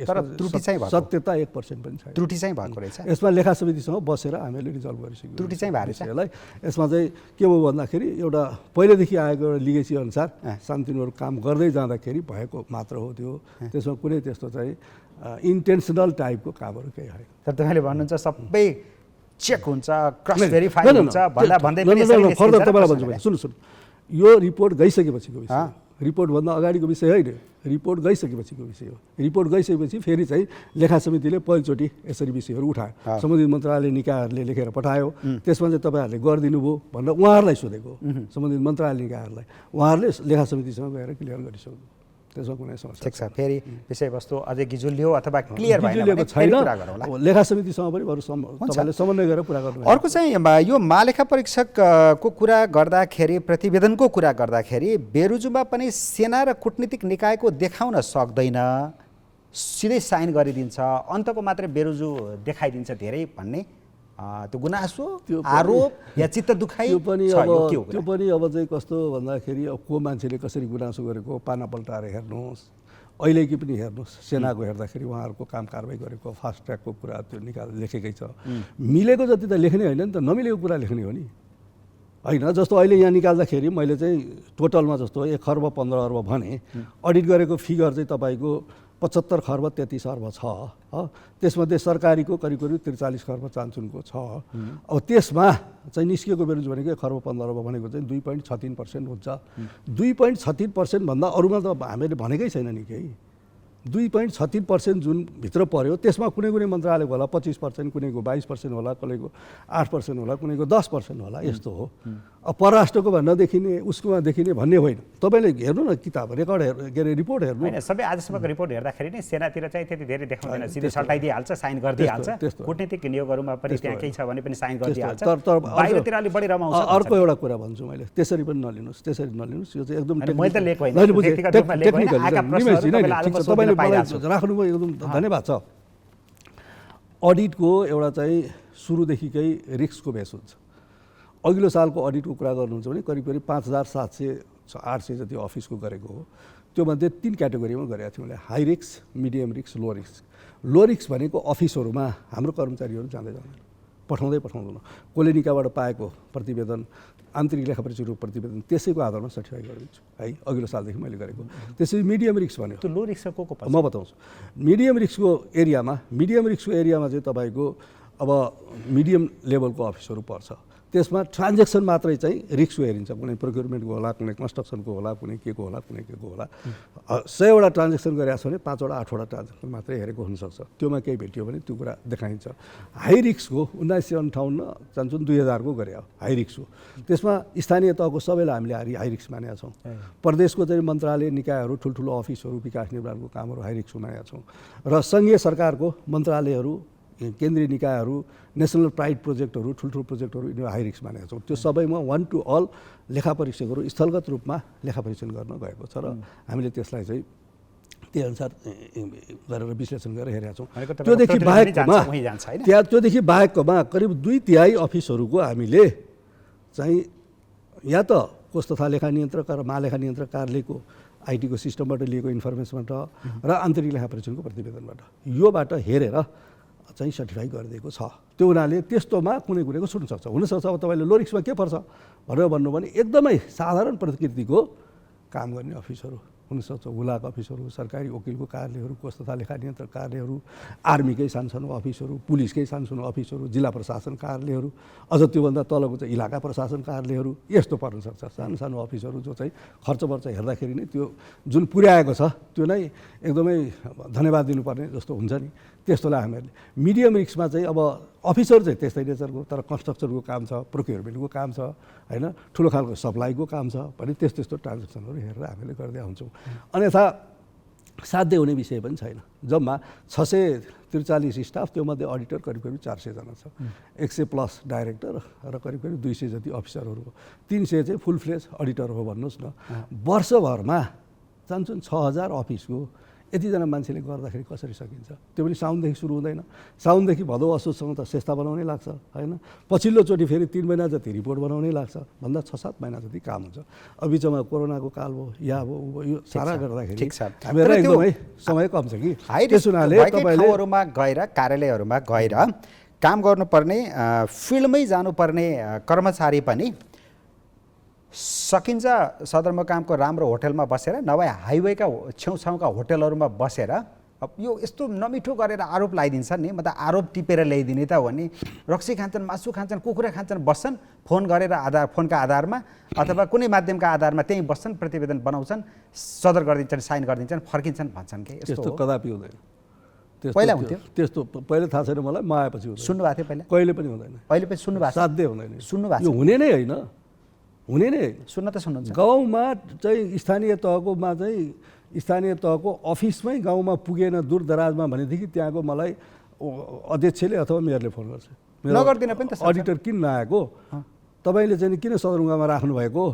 A: तर त्रुटि चाहिँ भएको,
B: सत्यता 1% पनि छैन।
A: त्रुटि चाहिँ भएको रहेछ।
B: यसमा लेखा समितिसँग बसेर हामीले रिजल्भ गरिसक्यौँ।
A: त्रुटि चाहिँ भएको
B: यसलाई यसमा चाहिँ के भयो भन्दाखेरि एउटा पहिलेदेखि आएको एउटा लिगेसी अनुसार सानोतिनोहरू काम गर्दै जाँदाखेरि भएको मात्र हो त्यो। त्यसमा कुनै त्यस्तो चाहिँ इन्टेन्सनल टाइपको कामहरू केही होइन।
A: तर तपाईँले भन्नुहुन्छ सबै चेक हुन्छ, क्रस भेरिफाई हुन्छ भन्दा भन्दै पनि
B: फर्दर तपाईँलाई भन्छु भने सुन्नु यो रिपोर्ट गइसकेपछिको विषय, रिपोर्टभन्दा अगाडिको विषय होइन, रिपोर्ट गइसकेपछिको विषय हो। रिपोर्ट गइसकेपछि फेरि चाहिँ लेखा समितिले पहिलोचोटि यसरी विषयहरू उठायो, सम्बन्धित मन्त्रालय निकायहरूले लेखेर पठायो, त्यसमा चाहिँ तपाईँहरूले गरिदिनु भयो भनेर उहाँहरूलाई सोधेको, सम्बन्धित मन्त्रालय निकायहरूलाई उहाँहरूले लेखा समितिसँग गएर क्लियर गरिसक्नु, त्यसमा कुनै समस्या
A: ठिक छ। फेरि विषयवस्तु अझै गिजुलियो अथवा क्लियर भएन भने
B: छैन,
A: कुरा गरौँला।
B: लेखा समितिसँग पनि बरु तपाईँले समन्वय गरेर कुरा गर्नु।
A: अर्को चाहिँ यो महालेखा परीक्षकको कुरा गर्दाखेरि, प्रतिवेदनको कुरा गर्दाखेरि बेरुजुमा पनि सेना र कूटनीतिक निकायको देखाउन सक्दैन, सिधै साइन गरिदिन्छ, अन्तको मात्रै बेरुजु देखाइदिन्छ धेरै भन्ने त्यो गुनासो आरोप या चित्त दुखाइ
B: त्यो पनि अब चाहिँ कस्तो भन्दाखेरि अब को मान्छेले कसरी गुनासो गरेको पाना पल्टाएर हेर्नुहोस्, अहिलेकी पनि हेर्नुहोस्, सेनाको हेर्दाखेरि उहाँहरूको काम कारबाही गरेको फास्ट ट्र्याकको कुरा त्यो लेखेकै छ। मिलेको जति त लेख्ने होइन नि त, नमिलेको कुरा लेख्ने हो नि होइन। जस्तो अहिले यहाँ निकाल्दाखेरि मैले चाहिँ टोटलमा जस्तो 1 खर्ब 15 अर्ब भने अडिट गरेको फिगर चाहिँ तपाईँको 75 खर्ब 33 अर्ब छ। त्यसमध्ये सरकारीको करिब 43 खर्ब चान्चुनको छ। अब त्यसमा चाहिँ निस्किएको बेरुज भनेको 1 खर्ब 15 अर्ब भनेको चाहिँ 2.36% हुन्छ। 2.36% भन्दा अरूमा त हामीले भनेकै छैन नि केही। 2.36% जुन भित्र पर्यो त्यसमा कुनै कुनै मन्त्रालयको होला 25%, कुनैको 22% होला, कसैको 8% होला, कुनैको 10% होला, यस्तो हो। अब परराष्ट्रको नदेखिने उसकोमा देखिने भन्ने होइन। तपाईँले हेर्नु न किताब रेकर्ड के अरे रिपोर्ट हेर्नु
A: होइन। सबै आजसम्मको रिपोर्ट हेर्दाखेरि नै सेनातिर चाहिँ त्यति धेरै देखाउँदैन, सिधै सटाइदिइहाल्छ, साइन गरिदिइहाल्छ। कूटनीतिक नियोगहरूमा पनि त्यहाँ केही छ भने पनि साइन गरिदिइहाल्छ। बाहिरतिर अलि बढी रमाउँछ।
B: अर्को एउटा कुरा भन्छु मैले, त्यसरी पनि नलिनुहोस्, त्यसरी नलिनुहोस्, यो चाहिँ एकदम
A: मैले त लिएको होइन, व्यक्तिगत रूपमा लिएको होइन, आएका प्रश्नहरू तपाईँले आजको सोध्न पाइरहेको छु।
B: राख्नुभयो, एकदम धन्यवाद छ। अडिटको एउटा चाहिँ सुरुदेखिकै रिस्कको बेस हुन्छ। अघिल्लो सालको अडिटको कुरा गर्नुहुन्छ भने करिब 5700-800 जति अफिसको गरेको हो। त्योमध्ये 3 क्याटेगोरीमा गरेका थियौँ मैले, high risk, medium risk, low risk. Low risk भनेको अफिसहरूमा हाम्रो कर्मचारीहरू जाँदै जाँदैन, पठाउँदैन, कसले निकायबाट पाएको प्रतिवेदन, आन्तरिक लेखा परीक्षकको प्रतिवेदन त्यसैको आधारमा सर्टिफाई गरिदिन्छु है, अघिल्लो सालदेखि मैले गरेको। त्यसै मिडियम रिस्क भन्यो।
A: त्यो लो रिस्कको
B: म बताउँछु। मिडियम रिस्कको एरियामा चाहिँ तपाईँको अब मिडियम लेभलको अफिसहरू पर्छ। त्यसमा ट्रान्जेक्सन मात्रै चाहिँ रिस्क हेरिन्छ, कुनै प्रोक्युरमेन्टको होला, कुनै कन्स्ट्रक्सनको होला, कुनै के को होला, कुनै के को होला। 100वटा ट्रान्जेक्सन गरेको छ भने 5वटा 8वटा ट्रान्जेक्सन मात्रै हेरेको हुनसक्छ, त्योमा केही भेटियो भने त्यो कुरा देखाइन्छ। हाई रिस्कको 1958 चान्चुन 2000को गरे हाई रिस्कको, त्यसमा स्थानीय तहको सबैलाई हामीले हाई रिस्क मानेका छौँ। प्रदेशको चाहिँ मन्त्रालय निकायहरू, ठुल्ठुलो अफिसहरू, विकास निर्माणको कामहरू हाई रिस्क मानेका छौँ र सङ्घीय सरकारको मन्त्रालयहरू, केन्द्रीय निकायहरू, नेसनल प्राइड प्रोजेक्टहरू, ठुल्ठुलो प्रोजेक्टहरू यिनीहरू हाई रिस्क मानेका छौँ। त्यो सबैमा 1 to all लेखा परीक्षकहरू स्थलगत रूपमा लेखा परीक्षण गर्न गएको छ र हामीले त्यसलाई चाहिँ त्यही अनुसार गरेर विश्लेषण गरेर हेरेका छौँ। त्योदेखि बाहेकमा करिब 2/3 अफिसहरूको हामीले चाहिँ या त कोष तथा लेखा नियन्त्रक र महालेखा नियन्त्रक कार्यालयको आइटीको सिस्टमबाट लिएको इन्फर्मेसनबाट र आन्तरिक लेखा परीक्षणको प्रतिवेदनबाट योबाट हेरेर चाहिँ सर्टिफाई गरिदिएको छ। त्यो हुनाले त्यस्तोमा कुनै कुनैको छुट्नसक्छ। हुनसक्छ अब तपाईँले लो रिस्कमा के पर्छ भनेर भन्नु भने एकदमै साधारण प्रकृतिको काम गर्ने अफिसहरू हुनसक्छ, हुलाक अफिसहरू, सरकारी वकिलको कार्यालयहरू, कोष तथा लेखा नियन्त्रक कार्यालयहरू, आर्मीकै सानसानो अफिसहरू, पुलिसकै सानसानो अफिसहरू, जिल्ला प्रशासन कार्यालयहरू, अझ त्योभन्दा तलको चाहिँ इलाका प्रशासन कार्यालयहरू, यस्तो पर्न सक्छ सानो सानो अफिसहरू जो चाहिँ खर्च हेर्दाखेरि नै त्यो जुन पुर्याएको छ त्यो नै एकदमै धन्यवाद दिनुपर्ने जस्तो हुन्छ नि, त्यस्तोलाई हामीहरूले। मिडियम रिस्कमा चाहिँ अब अफिसर चाहिँ त्यस्तै नेचरको तर कन्स्ट्रक्सनको काम छ, प्रोक्युरमेन्टको काम छ होइन, ठुलो खालको सप्लाईको काम छ भने त्यस्तो ट्रान्जेक्सनहरू हेरेर हामीले गर्दै हुन्छौँ। अन्यथा साध्य हुने विषय पनि छैन। जम्मा 643 स्टाफ, त्योमध्ये अडिटर करिब 400 जना छ, 100+ डाइरेक्टर र करिब 200 जति अफिसरहरू हो, 300 चाहिँ फुल फ्लेज अडिटर हो भन्नुहोस् न। वर्षभरमा चाहन्छन् 6000 अफिसको यतिजना मान्छेले गर्दाखेरि कसरी सकिन्छ? त्यो पनि साउनदेखि सुरु हुँदैन, साउनदेखि भदौ असोजसम्म त सेस्ता बनाउनै लाग्छ होइन, पछिल्लोचोटि फेरि 3 महिना जति रिपोर्ट बनाउनै लाग्छ, भन्दा 6-7 महिना जति काम हुन्छ। अब बिचमा कोरोनाको काल भयो, या अब यो सारा गर्दाखेरि हामीहरूलाई एकदमै समय कम छ कि। त्यस हुनाले
A: ठाउँहरूमा गएर, कार्यालयहरूमा गएर काम गर्नुपर्ने, फिल्डमै जानुपर्ने कर्मचारी पनि सकिन्छ सदरमुकामको राम्रो होटलमा बसेर, नभए हाइवेका छेउछाउका होटलहरूमा बसेर अब यो यस्तो नमिठो गरेर आरोप लगाइदिन्छन् नि। म त आरोप टिपेर ल्याइदिने त हो नि। रक्सी खान्छन्, मासु खान्छन्, कुखुरा खान्छन्, बस्छन् फोन गरेर फोनका आधारमा अथवा कुनै माध्यमका आधारमा त्यहीँ बस्छन्, प्रतिवेदन बनाउँछन्, सदर गरिदिन्छन्, साइन गरिदिन्छन्, फर्किन्छन् भन्छन् कि
B: यस्तो कदापि हुँदैन।
A: पहिला हुन्थ्यो
B: त्यस्तो, पहिला थाहा छैन मलाई, म आएपछि हुँदैन।
A: सुन्नुभएको थियो पहिला?
B: कहिले पनि हुँदैन,
A: अहिले पनि सुन्नुभएको?
B: साध्य हुँदैन,
A: सुन्नुभएको?
B: यो हुने नै होइन, हुने नै होइन।
A: सुन्न त सुन्नुहुन्छ?
B: गाउँमा चाहिँ स्थानीय तहकोमा चाहिँ स्थानीय तहको अफिसमै गाउँमा पुगेन दूरदराजमा भनेदेखि त्यहाँको मलाई अध्यक्षले अथवा मेयरले फोन गर्छ,
A: नगर्दिन पनि त
B: अडिटर किन नआएको, तपाईँले चाहिँ किन सदरमुकाममा राख्नुभएको,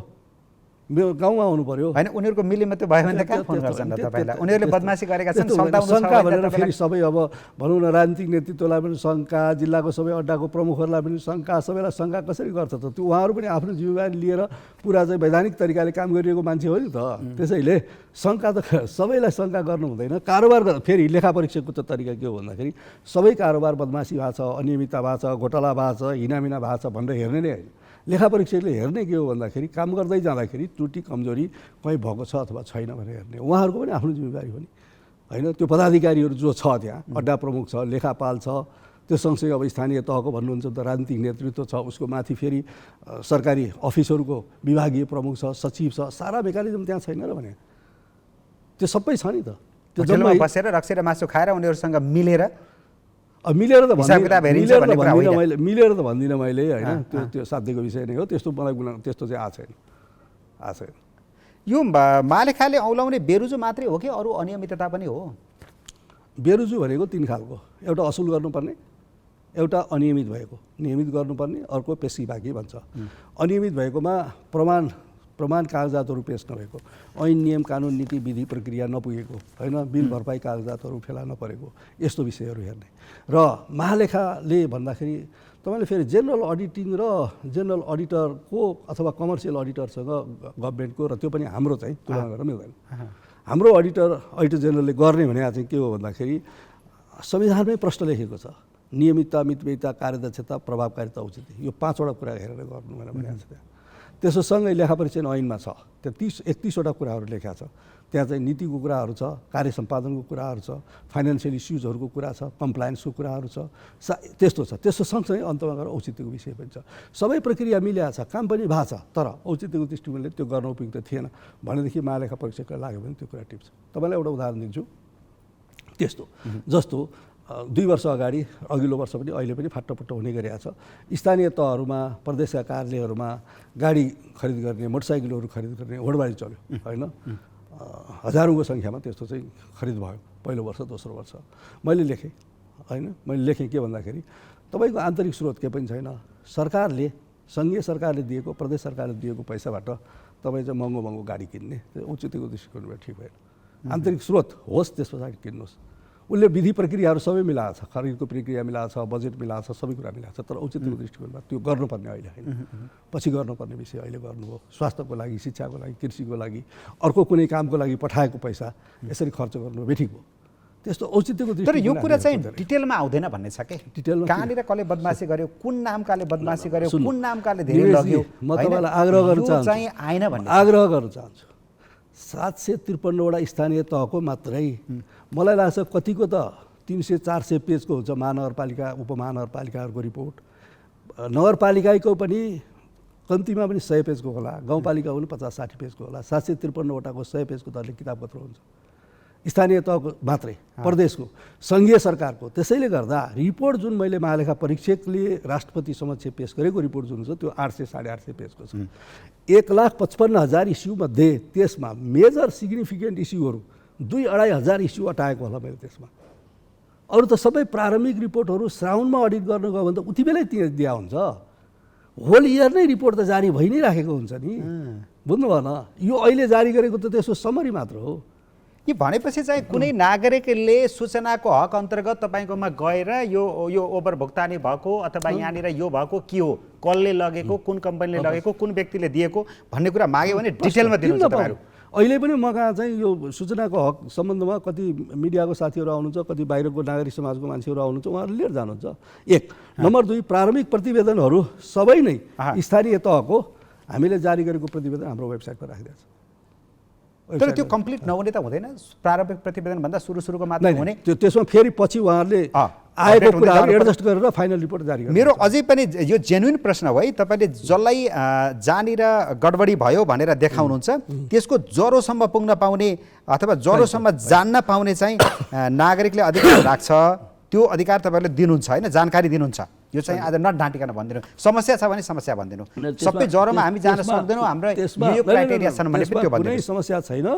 B: मेरो गाउँमा आउनु पर्यो
A: होइन। उनीहरूको मिलिमिते भयो भने त कहाँ फोन गर्छन् त तपाईँलाई? उनीहरूले बदमासी गरेका छन्,
B: शङ्का भनेर फेरि सबै अब भनौँ न राजनीतिक नेतृत्वलाई पनि शङ्का, जिल्लाको सबै अड्डाको प्रमुखहरूलाई पनि शङ्का, सबैलाई शङ्का कसरी गर्छ त? त्यो उहाँहरू पनि आफ्नो जिम्मेवारी लिएर पुरा चाहिँ वैधानिक तरिकाले काम गरिरहेको मान्छे हो नि त। त्यसैले शङ्का त सबैलाई शङ्का गर्नु हुँदैन। कारोबार फेरि लेखा परीक्षकको त तरिका के हो भन्दाखेरि सबै कारोबार बदमासी भएको छ, अनियमितता भएको छ, घोटाला भएको छ, हिनामिना भएको छ भनेर हेर्ने नै होइन। लेखा परीक्षकले हेर्ने के हो भन्दाखेरि काम गर्दै जाँदाखेरि त्रुटि कमजोरी कहीँ भएको छ अथवा छैन भनेर हेर्ने, उहाँहरूको पनि आफ्नो जिम्मेवारी हो नि होइन। त्यो पदाधिकारीहरू जो छ त्यहाँ, अड्डा प्रमुख छ, लेखापाल छ, त्यो सँगसँगै अब स्थानीय तहको भन्नुहुन्छ त राजनीतिक नेतृत्व छ, उसको माथि फेरि सरकारी अफिसहरूको विभागीय प्रमुख छ, सचिव छ, सारा मेकानिजम त्यहाँ छैन र भने त्यो सबै छ नि त। त्यो
A: जम्मै बसेर रक्सी र मासु खाएर उनीहरूसँग मिलेर
B: मिलेर त
A: भन्दिनँ
B: मैले होइन, त्यो साध्यको विषय नै हो। त्यस्तो मलाई त्यस्तो चाहिँ आएको छैन।
A: यो महालेखाले औलाउने बेरुजु मात्रै हो कि अरू अनियमितता पनि हो?
B: बेरुजु भनेको 3 खालको, एउटा असुल गर्नुपर्ने, एउटा अनियमित भएको, नियमित गर्नुपर्ने, अर्को पेशी बाँकी भन्छ। अनियमित भएकोमा प्रमाण कागजातहरू पेश नभएको, ऐन नियम कानुन नीति विधि प्रक्रिया नपुगेको होइन, बिल भरपाई कागजातहरू फेला नपरेको, यस्तो विषयहरू हेर्ने। र महालेखाले भन्दाखेरि तपाईँले फेरि जेनरल अडिटिङ र जेनरल अडिटरको अथवा कमर्सियल अडिटरसँग गभर्मेन्टको, र त्यो पनि हाम्रो चाहिँ तुलना गर्न मिल्दैन। हाम्रो अडिटर जेनरलले गर्ने भने चाहिँ के हो भन्दाखेरि संविधानमै प्रश्न लेखेको छ, नियमितता, मितव्ययिता, कार्यदक्षता, प्रभावकारिता, औचित्य, यो 5वटा कुरा हेरेर गर्नु भनेर भनेको छ त्यहाँ। त्यसो सँगै लेखा परीक्षण ऐनमा छ, त्यो 31वटा कुराहरू लेखा छ त्यहाँ। चाहिँ नीतिको कुराहरू छ, कार्य सम्पादनको कुराहरू छ, फाइनेन्सियल इस्युजहरूको कुरा छ, कम्प्लायन्सको कुराहरू छ, त्यस्तो छ। त्यसो सँगसँगै अन्तमा गएर औचित्यको विषय पनि छ। सबै प्रक्रिया मिलेको छ, काम पनि भएको छ, तर औचित्यको दृष्टिकोणले त्यो गर्न उपयुक्त थिएन भनेदेखि महालेखा परीक्षकलाई लाग्यो भने त्यो कुरा टिप्छ। तपाईँलाई एउटा उदाहरण दिन्छु त्यस्तो, जस्तो 2 वर्ष अगाडि, अघिल्लो वर्ष पनि अहिले पनि फाटोफुट्टो हुने गरिरहेको छ। स्थानीय तहहरूमा, प्रदेशका कार्यालयहरूमा गाडी खरिद गर्ने, मोटरसाइकलहरू खरिद गर्ने होडबाडी चल्यो होइन। हजारौँको सङ्ख्यामा त्यस्तो चाहिँ खरिद भयो पहिलो वर्ष, दोस्रो वर्ष। मैले लेखेँ होइन, मैले लेखेँ के भन्दाखेरि तपाईँको आन्तरिक स्रोत केही पनि छैन, सरकारले, सङ्घीय सरकारले दिएको, प्रदेश सरकारले दिएको पैसाबाट तपाईँ चाहिँ महँगो गाडी किन्ने, त्यो औचित्यको दृष्टिकोणबाट ठिक भएन। आन्तरिक स्रोत होस्, त्यस पछाडि किन्नुहोस्। उसले विधि प्रक्रियाहरू सबै मिलाएको छ, खरिदको प्रक्रिया मिलाएको छ, बजेट मिलाएको छ, सबै कुरा मिलाएको छ, तर औचित्यको दृष्टिकोणबाट त्यो गर्नुपर्ने अहिले होइन, पछि गर्नुपर्ने विषय अहिले गर्नुभयो। स्वास्थ्यको लागि, शिक्षाको लागि, कृषिको लागि, अर्को कुनै कामको लागि पठाएको पैसा यसरी खर्च गर्नु बेठिक भयो। त्यस्तो औचित्यको दृष्टिकोण।
A: तर यो कुरा चाहिँ डिटेलमा आउँदैन भन्ने छ कि
B: डिटेलमा
A: कहाँनिर कसले बदमासी गर्यो, कुन नामकाले बदमासी गर्यो, कुन नामकाले धेरै लग्यो,
B: म तपाईँलाई आग्रह गर्न चाहन्छु,
A: चाहिँ आएन भन्ने
B: आग्रह गर्न चाहन्छु। 753वटा स्थानीय तहको मात्रै मलाई लाग्छ कतिको त 300-400 पेजको हुन्छ महानगरपालिका उपमहानगरपालिकाहरूको रिपोर्ट, नगरपालिकाको पनि कम्तीमा पनि 100 पेजको होला, गाउँपालिका पनि 50-60 पेजको होला। 753वटाको 100 पेजको त किताब पत्र हुन्छ स्थानीय तहको मात्रै, प्रदेशको, सङ्घीय सरकारको। त्यसैले गर्दा रिपोर्ट जुन मैले महालेखा परीक्षकले राष्ट्रपति समक्ष पेश गरेको रिपोर्ट जुन छ त्यो 800-850 पेजको छ। 1,55,000 इस्युमध्ये त्यसमा मेजर सिग्निफिकेन्ट इस्युहरू 2-2.5 हजार इस्यु अटाएको होला मैले त्यसमा। अरू त सबै प्रारम्भिक रिपोर्टहरू श्रावणमा अडिट गर्न गयो भने त उति बेलै दिया हुन्छ। होल इयर नै रिपोर्ट त जारी भइ नै राखेको हुन्छ नि, बुझ्नु भएन? यो अहिले जारी गरेको त त्यसको समरी मात्र हो।
A: यो भनेपछि चाहिँ कुनै नागरिकले सूचनाको हक अन्तर्गत तपाईँकोमा गएर यो ओभर भुक्तानी भएको अथवा यहाँनिर यो भएको के हो, कसले लगेको, कुन कम्पनीले लगेको, कुन व्यक्तिले दिएको भन्ने कुरा माग्यो भने डिटेलमा दिनुहुन्छ तपाईँहरू।
B: अहिले पनि म कहाँ चाहिँ यो सूचनाको हक सम्बन्धमा कति मिडियाको साथीहरू आउनुहुन्छ, कति बाहिरको नागरिक समाजको मान्छेहरू आउनुहुन्छ, उहाँहरू लिएर जानुहुन्छ। 1 नम्बर 2 प्रारम्भिक प्रतिवेदनहरू सबै नै स्थानीय तहको हामीले जारी गरेको प्रतिवेदन हाम्रो वेबसाइटमा राखिदिएको छ।
A: तर त्यो कम्प्लिट नहुने त हुँदैन, प्रारम्भिक प्रतिवेदन भन्दा सुरुको मात्र हुने।
B: त्यसमा फेरि पछि उहाँहरूले आएको कुराहरू एडजस्ट गरेर फाइनल रिपोर्ट जारी गर्नु।
A: मेरो अझै पनि यो जेन्युन प्रश्न हो है, तपाईँले जसलाई जहाँनिर गडबडी भयो भनेर देखाउनुहुन्छ त्यसको जरोसम्म पुग्न पाउने अथवा जरोसम्म जान्न पाउने चाहिँ नागरिकले अधिकार राख्छ, त्यो अधिकार तपाईँहरूले दिनुहुन्छ होइन, जानकारी दिनुहुन्छ। यो चाहिँ आज नट ढाँटिकन भनिदिनु, समस्या छ भने समस्या भनिदिनु। सबै ज्वरोमा हामी जान सक्दैनौँ, हाम्रो यो क्राइटेरिया छन् भने पनि त्यो भनिदिनु।
B: कुनै समस्या छैन।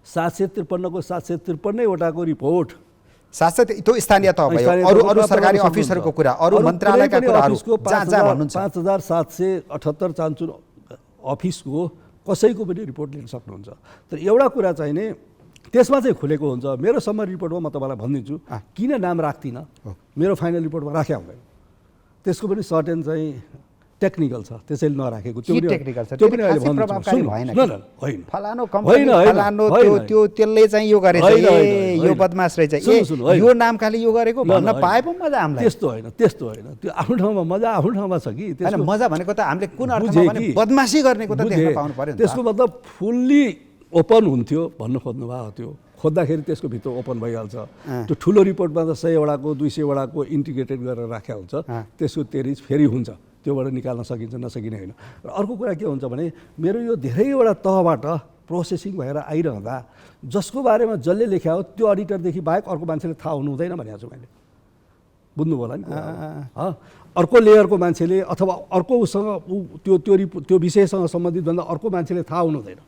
B: 753 को 753 वटाको रिपोर्ट
A: साथसाथै त्यो स्थानीय तह भयो, अरू सरकारी अफिसहरूको कुरा, अरू मन्त्रालयका कुराहरू जहाँ भन्नुहुन्छ।
B: 5778 चान्चुन अफिसको कसैको पनि रिपोर्ट लिन सक्नुहुन्छ। तर एउटा कुरा चाहिँ नि त्यसमा चाहिँ खुलेको हुन्छ। मेरो समरी रिपोर्टमा म तपाईँलाई भनिदिन्छु किन नाम राख्दिनँ, मेरो फाइनल रिपोर्टमा राख्या हुँदैन। त्यसको पनि सर्टेन चाहिँ टेक्निकल छ, त्यसैले नराखेको। त्यो पनि अहिले
A: प्रभावकारी भएन,
B: होइन
A: फलानो कम्पनी फलानो त्यो त्यसले चाहिँ यो गरेछ, यो बदमास रहेछ, यो नामकाले यो गरेको भन्न पाए पो मजा हामीलाई।
B: त्यस्तो होइन, त्यस्तो होइन। त्यो आफ्नो ठाउँमा मजा आफ्नो ठाउँमा छ कि।
A: हैन, मजा भनेको त हामीले कुन अर्थमा भने बदमासी गर्नेको त देख्न पाउनु पर्यो नि।
B: त्यसको मतलब फुल्ली ओपन हुन्थ्यो भन्नु खोज्नु भएको थियो। खोज्दाखेरि त्यसको भित्र ओपन भइहाल्छ। त्यो ठुलो रिपोर्टमा त 100 वटाको 200 वटाको इन्टिग्रेटेड गरेर राख्या हुन्छ, त्यसको तेरिज फेरि हुन्छ, त्योबाट निकाल्न सकिन्छ, नसकिने होइन। र अर्को कुरा के हुन्छ भने मेरो यो धेरैवटा तहबाट प्रोसेसिङ भएर आइरहँदा जसको बारेमा जसले लेख्या हो त्यो अडिटरदेखि बाहेक अर्को मान्छेले थाहा हुनु हुँदैन भनेको छु मैले, बुझ्नुभयो होला नि। अर्को लेयरको मान्छेले अथवा अर्को उसँग त्यो विषयसँग सम्बन्धित भन्दा अर्को मान्छेले थाहा हुनु हुँदैन।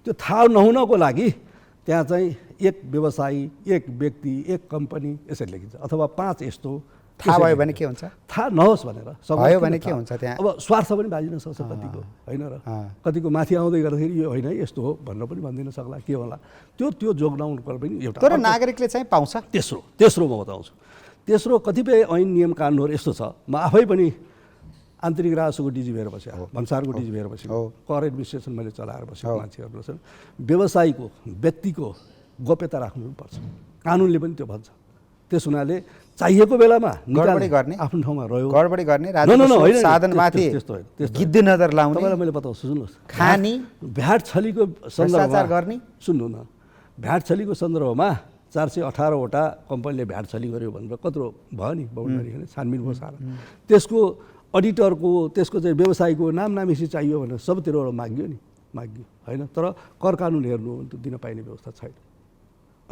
B: त्यो थाहा नहुनको लागि त्यहाँ चाहिँ एक व्यवसायी, एक व्यक्ति, एक कम्पनी यसरी लेखिन्छ, अथवा 5 यस्तो।
A: थाहा भयो भने के हुन्छ,
B: थाहा नहोस् भनेर
A: भयो भने के हुन्छ, त्यहाँ
B: अब स्वार्थ पनि बाजिन सक्छ कतिको, होइन र? कतिको माथि आउँदै गर्दाखेरि यो होइन यस्तो हो भनेर पनि भनिदिन सक्ला, के होला त्यो जोग्नाउनुको पनि एउटा।
A: तर नागरिकले चाहिँ पाउँछ।
B: तेस्रो म बताउँछु। तेस्रो कतिपय ऐन नियम कानुनहरू यस्तो छ, म आफै पनि आन्तरिक राजस्वको डिजी भएर बसेँ, भन्सारको डिजी भएर बसेँ, कर एडमिनिस्ट्रेसन मैले चलाएर बसेँ, मान्छेहरू छन्। व्यवसायीको व्यक्तिको गोप्यता राख्नुपर्छ, कानुनले पनि त्यो भन्छ। त्यस हुनाले चाहिएको बेलामा
A: गडबडी गर्ने,
B: आफ्नो ठाउँमा रह्यो,
A: गडबडी गर्ने, राजस्व साधनमाथि गिद्ध नजर लाउने,
B: तपाईँलाई मैले बताउँछु सुन्नुहोस्,
A: खानी
B: भ्याट छलीको
A: भ्रष्टाचार गर्ने।
B: सुन्नु न, भ्याट छलीको सन्दर्भमा 418 वटा कम्पनीले भ्याट छली गर्यो भनेर कत्रो भयो नि, बाउन्डरी छानबिन भयो सारा। त्यसको अडिटरको, त्यसको चाहिँ व्यवसायीको नाम नामिसी चाहियो भनेर सबतिरबाट माग्यो होइन। तर कर कानुन हेर्नु भने दिन पाइने व्यवस्था छैन।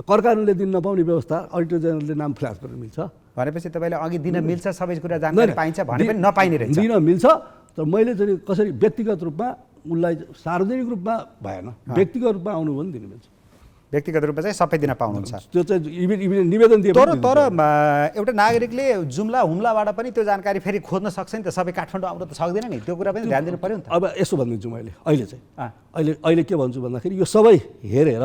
B: कर कानुनले दिन नपाउने व्यवस्था अडिटर जेनरलले नाम फ्ल्यास गर्न मिल्छ
A: भनेपछि तपाईँले अघि दिन मिल्छ, सबै कुरा जानकारी पाइन्छ भने पनि नपाइने रहेछ।
B: दिन मिल्छ, तर मैले चाहिँ कसरी व्यक्तिगत रूपमा उसलाई सार्वजनिक रूपमा भएन, व्यक्तिगत रूपमा आउनु भने दिन मिल्छ।
A: व्यक्तिगत रूपमा चाहिँ सबै दिन पाउनुहुन्छ,
B: त्यो चाहिँ निवेदन दिए।
A: तर एउटा नागरिकले जुम्ला हुम्लाबाट पनि त्यो जानकारी फेरि खोज्न सक्छ नि त, सबै काठमाडौँ आउन त सक्दैन नि, त्यो कुरा पनि ध्यान दिनु पर्यो नि त।
B: अब यसो भनिदिन्छु मैले अहिले के भन्छु भन्दाखेरि यो सबै हेरेर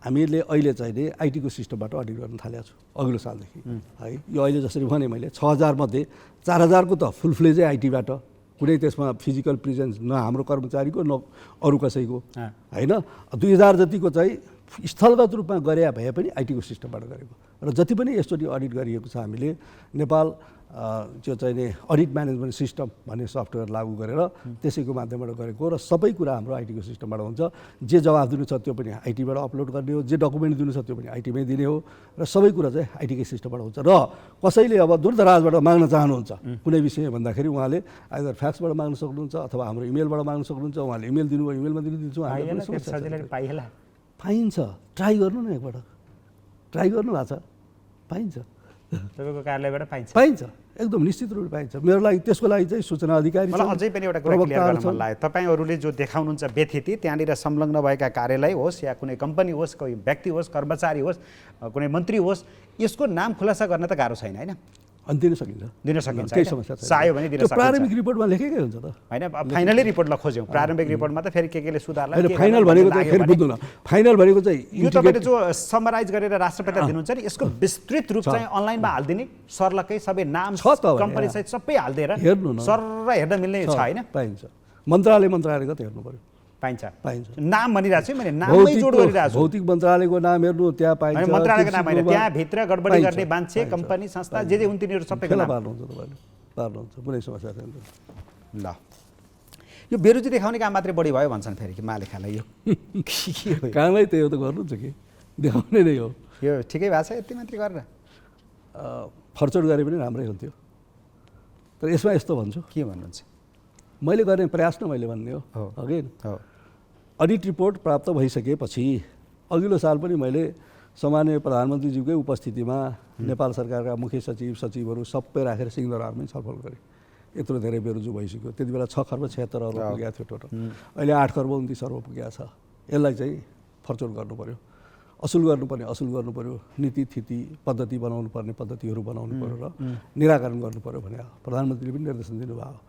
B: हामीले अहिले चाहिँ नि आइटीको सिस्टमबाट अडिट गर्न थालेको छु अघिल्लो सालदेखि है। यो अहिले जसरी भने मैले 6000 मध्ये 4000 को त फुल फ्लेजै आइटीबाट, कुनै त्यसमा फिजिकल प्रेजेन्स न हाम्रो कर्मचारीको न अरू कसैको होइन। 2000 जतिको चाहिँ स्थलगत रूपमा गरे भए पनि आइटीको सिस्टमबाट गरेको। र जति पनि यसचोटि अडिट गरिएको छ हामीले नेपाल त्यो चाहिँ नि अडिट म्यानेजमेन्ट सिस्टम भन्ने सफ्टवेयर लागू गरेर त्यसैको माध्यमबाट गरेको र सबै कुरा हाम्रो आइटीको सिस्टमबाट हुन्छ। जे जवाफ दिनु छ त्यो पनि आइटीबाट अपलोड गर्ने हो, जे डकुमेन्ट दिनु छ त्यो पनि आइटीमै दिने हो, र सबै कुरा चाहिँ आइटीकै सिस्टमबाट हुन्छ। र कसैले अब दूरदराजबाट माग्न चाहनुहुन्छ कुनै विषय भन्दाखेरि उहाँले आइदर फ्याक्सबाट माग्न सक्नुहुन्छ अथवा हाम्रो इमेलबाट माग्न सक्नुहुन्छ। उहाँले इमेल दिनुभयो, इमेलमा दिन्छु, पाइन्छ। ट्राई गर्नु न, एकपल्ट ट्राई गर्नु भएको छ, पाइन्छ।
A: तपाईँको कार्यालयबाट पाइन्छ,
B: एकदम निश्चित रूपले पाइन्छ। मेरो लागि त्यसको लागि चाहिँ सूचना अधिकारी
A: मलाई अझै पनि एउटा कुरा क्लियर गर्न मन लाग्यो, तपाईँहरूले जो देखाउनुहुन्छ व्यथिति त्यहाँनिर संलग्न भएका कार्यालय होस् या कुनै कम्पनी होस्, कोही व्यक्ति होस्, कर्मचारी होस्, कुनै मन्त्री होस्, यसको नाम खुलासा गर्न त गाह्रो छैन होइन?
B: अनि दिन सकिन्छ,
A: दिन सकिन्छ,
B: केही समस्या छैन।
A: चाह्यो भने दिन
B: त्यो
A: सकिन्छ।
B: प्रारम्भिक रिपोर्टमा लेखेकै हुन्छ त
A: होइन, फाइनली रिपोर्टलाई खोज्यौँ, प्रारम्भिक रिपोर्टमा त फेरि केले सुधारलाई
B: होइन। फाइनल भनेको चाहिँ फेरि बुझ्नु न, फाइनल भनेको चाहिँ
A: यो तपाईँले जो समराइज गरेर राष्ट्रपिता दिनुहुन्छ नि, यसको विस्तृत रूप चाहिँ अनलाइनमा हालिदिने, सरलकै सबै नाम कम्पनी सहित सबै हालिदिएर
B: हेर्नु न,
A: सर हेर्न मिल्ने छ होइन?
B: पाइन्छ। मन्त्रालयको त हेर्नु पर्यो,
A: पाइन्छ। नाम भनिरहेको छु मैले, नाममै जोड गरिरहेको छु।
B: भौतिक मन्त्रालयको नाम हेर्नु, त्यहाँ पाइन्छ।
A: मन्त्रालयको नाम होइन, त्यहाँ भित्र गडबडी गर्ने मान्छे, कम्पनी, संस्था जे जे हुन् तिनीहरू सबैको नाम
B: पार्नुहुन्छ तपाईँले, पार्नुहुन्छ, कुनै समस्या छैन।
A: ल, यो बेरुजी देखाउने काम मात्रै बढी भयो भन्छन् फेरि कि महालेखालाई, यो
B: कामै त्यही हो त, गर्नुहुन्छ कि देखाउने नै हो।
A: यो ठिकै भएको छ यति मात्रै गरेर?
B: फर्चोट गरे पनि राम्रै हुन्थ्यो, तर यसमा यस्तो भन्छु,
A: के भन्नुहुन्छ?
B: मैले गर्ने प्रयास न मैले भन्ने हो अघि। अडिट रिपोर्ट प्राप्त भइसकेपछि अघिल्लो साल पनि मैले सामान्य प्रधानमन्त्रीज्यूकै उपस्थितिमा नेपाल सरकारका मुख्य सचिव, सचिवहरू सबै राखेर सिंहदरबारमै छलफल गरेँ। यत्रो धेरै बेरुजु भइसक्यो, त्यति बेला 6 खर्ब 76 अर्ब पुगेको थियो टोटल, अहिले 8 खर्ब 29 अर्ब पुगेको छ। यसलाई चाहिँ फर्चोट गर्नु पऱ्यो, असुल गर्नु पऱ्यो, नीति थिति पद्धति बनाउनु पर्ने पद्धतिहरू बनाउनु पऱ्यो र निराकरण गर्नु पऱ्यो भने प्रधानमन्त्रीले पनि निर्देशन दिनुभयो।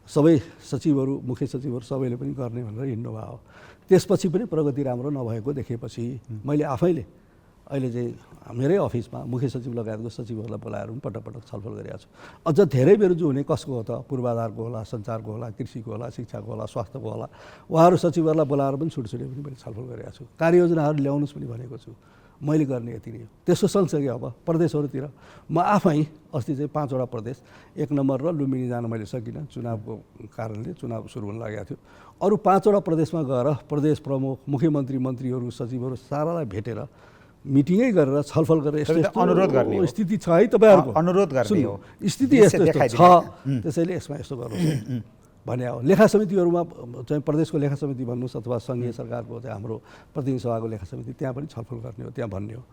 B: सबै सचिवहरू, मुख्य सचिवहरू सबैले पनि गर्ने भनेर हिँड्नुभयो। त्यसपछि पनि प्रगति राम्रो नभएको देखेपछि मैले आफैले अहिले चाहिँ मेरै अफिसमा मुख्य सचिव लगायतको सचिवहरूलाई बोलाएर पनि पटक पटक छलफल गरिरहेको छु। अझ धेरै बेरुजु हुने कसको हो त? पूर्वाधारको होला, सञ्चारको होला, कृषिको होला, शिक्षाको होला, स्वास्थ्यको होला। उहाँहरू सचिवहरूलाई बोलाएर पनि छुटछुटे पनि मैले छलफल गरिरहेको छु। कार्ययोजनाहरू ल्याउनुहोस् पनि भनेको छु। मैले गर्ने यति नै हो। त्यसको सँगसँगै अब प्रदेशहरूतिर म आफै अस्ति चाहिँ 5 वटा प्रदेश, 1 नम्बर र लुम्बिनी जान मैले सकिनँ, चुनावको कारणले, चुनाव सुरु हुन लागेको थियो। अरू 5 वटा प्रदेशमा गएर प्रदेश प्रमुख, मुख्यमन्त्री, मन्त्रीहरू, सचिवहरू सारालाई भेटेर मिटिङै गरेर छलफल गरेर यस्तो
A: अनुरोध गर्ने
B: स्थिति छ है तपाईँहरूको,
A: अनुरोध गर्ने हो,
B: स्थिति यस्तो छ, त्यसैले यसमा यस्तो गर्नुहोस् भने हो। लेखा समितिहरूमा चाहिँ प्रदेशको लेखा समिति भन्नुहोस् अथवा सङ्घीय सरकारको चाहिँ हाम्रो प्रतिनिधि सभाको लेखा समिति, त्यहाँ पनि छलफल गर्ने हो, त्यहाँ भन्ने हो।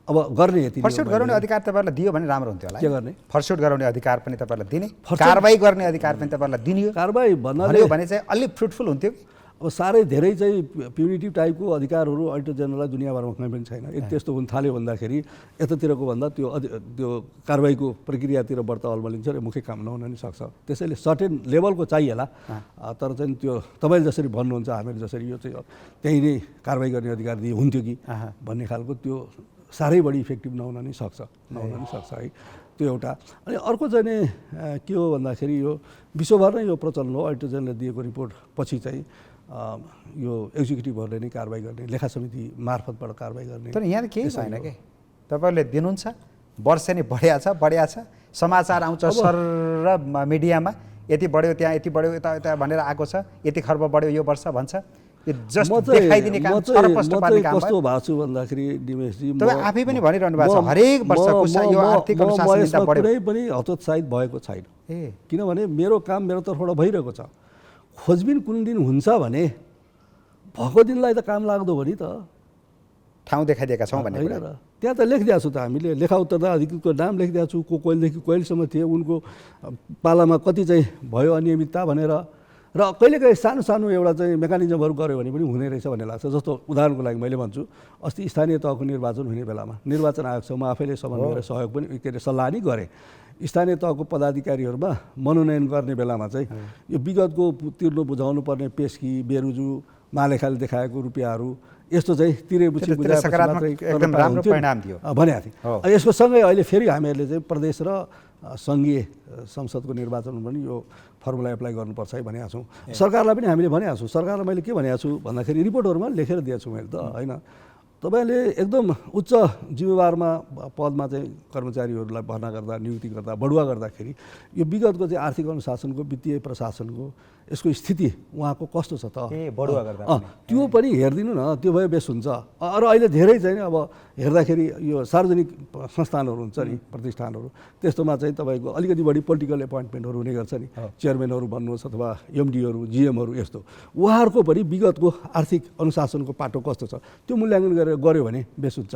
B: अब गर्ने यति
A: फर्स्टसुट गराउने अधिकार तपाईँहरूलाई दियो भने राम्रो हुन्थ्यो होला।
B: के गर्ने?
A: फर्स्टसुट गराउने अधिकार पनि तपाईँहरूलाई दिने, कारबाही गर्ने अधिकार पनि तपाईँहरूलाई दिने,
B: कारबाही भन्नाले
A: भने चाहिँ अलि फ्रुटफुल हुन्थ्यो।
B: अब साह्रै धेरै चाहिँ प्युनिटिभ टाइपको अधिकारहरू अडिटर जेनरललाई दुनियाँभरमा कहीँ पनि छैन। यदि त्यस्तो हुन थाल्यो भन्दाखेरि यतातिरको भन्दा त्यो कारबाहीको प्रक्रियातिर बढ्ता अल्मलिन्छ र मुख्य काम नहुन नि सक्छ। त्यसैले सर्टेन लेभलको चाहिएला, तर चाहिँ त्यो तपाईँले जसरी भन्नुहुन्छ, हामीहरू जसरी यो चाहिँ त्यहीँ नै कारबाही गर्ने अधिकार दिए हुन्थ्यो कि भन्ने खालको त्यो साह्रै बढी इफेक्टिभ नहुन नि सक्छ है। त्यो एउटा। अनि अर्को चाहिँ नि के हो भन्दाखेरि यो विश्वभर नै यो प्रचलन हो, अडिटर जेनरलले दिएको रिपोर्ट पछि चाहिँ यो एक्जिक्युटिभहरूले नै कारबाही गर्ने, लेखा समिति मार्फतबाट कारबाही गर्ने।
A: तर यहाँ केही छैन कि तपाईँहरूले दिनुहुन्छ, वर्ष नै बढिया छ, समाचार आउँछ सर र मिडियामा यति बढ्यो, त्यहाँ यति बढ्यो, यता भनेर आएको छ, यति खर्ब बढ्यो यो वर्ष भन्छ। यो जस्ट देखाइदिने काम, छरपष्ट पार्ने काम।
B: कस्तो भएको छु भन्दाखेरि दिमेशजी,
A: तपाईँ आफै पनि भनिरहनु भएको छ हरेक वर्ष यो आर्थिक अनुशासनता बढ्यो,
B: कुनै पनि हतोत्साहित भएको छैन। किनभने मेरो काम मेरो तर्फबाट भइरहेको छ। खोजबिन कुन दिन हुन्छ भने भएको दिनलाई त काम लाग्दो हो नि त,
A: ठाउँ देखाइदिएका छौँ भन्ने कुरा।
B: त्यहाँ त लेखिदिएको छु त हामीले, लेखा उत्तरदायित्वको नाम लेखिदिएको छु, कहिलेदेखि कहिलेसम्म थिए, उनको पालामा कति चाहिँ भयो अनियमितता भनेर। र कहिलेकाहीँ सानो सानो एउटा चाहिँ मेकानिजमहरू गऱ्यो भने पनि हुने रहेछ भन्ने लाग्छ। जस्तो उदाहरणको लागि मैले भन्छु, अस्ति स्थानीय तहको निर्वाचन हुने बेलामा निर्वाचन आयोगसँग म आफैले समन्वय र सहयोग पनि सल्लाह नि गरेँ। स्थानीय तहको पदाधिकारीहरूमा मनोनयन गर्ने बेलामा चाहिँ यो विगतको तिर्नु बुझाउनु पर्ने पेस्की, बेरुजु, महालेखाले देखाएको रुपियाँहरू यस्तो चाहिँ तिरेपछि
A: एकदम राम्रो परिणाम दियो
B: भनेको थिएँ। यसको सँगै अहिले फेरि हामीहरूले चाहिँ प्रदेश र सङ्घीय संसदको निर्वाचनमा पनि यो फर्मुला एप्लाई गर्नुपर्छ है भनेको छौँ। सरकारलाई पनि हामीले भनेको छौँ। सरकारलाई मैले के भनेको छु भन्दाखेरि रिपोर्टहरूमा लेखेर दिएको छु मैले त होइन। तपाईँले एकदम उच्च जिम्मेवारमा पदमा चाहिँ कर्मचारीहरूलाई भर्ना गर्दा, नियुक्ति गर्दा, बढुवा गर्दाखेरि यो विगतको चाहिँ आर्थिक अनुशासनको, वित्तीय प्रशासनको यसको स्थिति उहाँको कस्तो छ त,
A: बढुवा गर्दा
B: त्यो पनि हेरिदिनु न, त्यो भए बेस हुन्छ। र अहिले धेरै चाहिँ अब हेर्दाखेरि यो सार्वजनिक संस्थानहरू हुन्छ नि, प्रतिष्ठानहरू, त्यस्तोमा चाहिँ तपाईँको अलिकति बढी पोलिटिकल एपोइन्टमेन्टहरू हुने गर्छ नि, चेयरम्यानहरू भन्नुहोस् अथवा एमडीहरू, जिएमहरू, यस्तो उहाँहरूको पनि विगतको आर्थिक अनुशासनको पाटो कस्तो छ त्यो मूल्याङ्कन गरेर गऱ्यो भने बेस हुन्छ।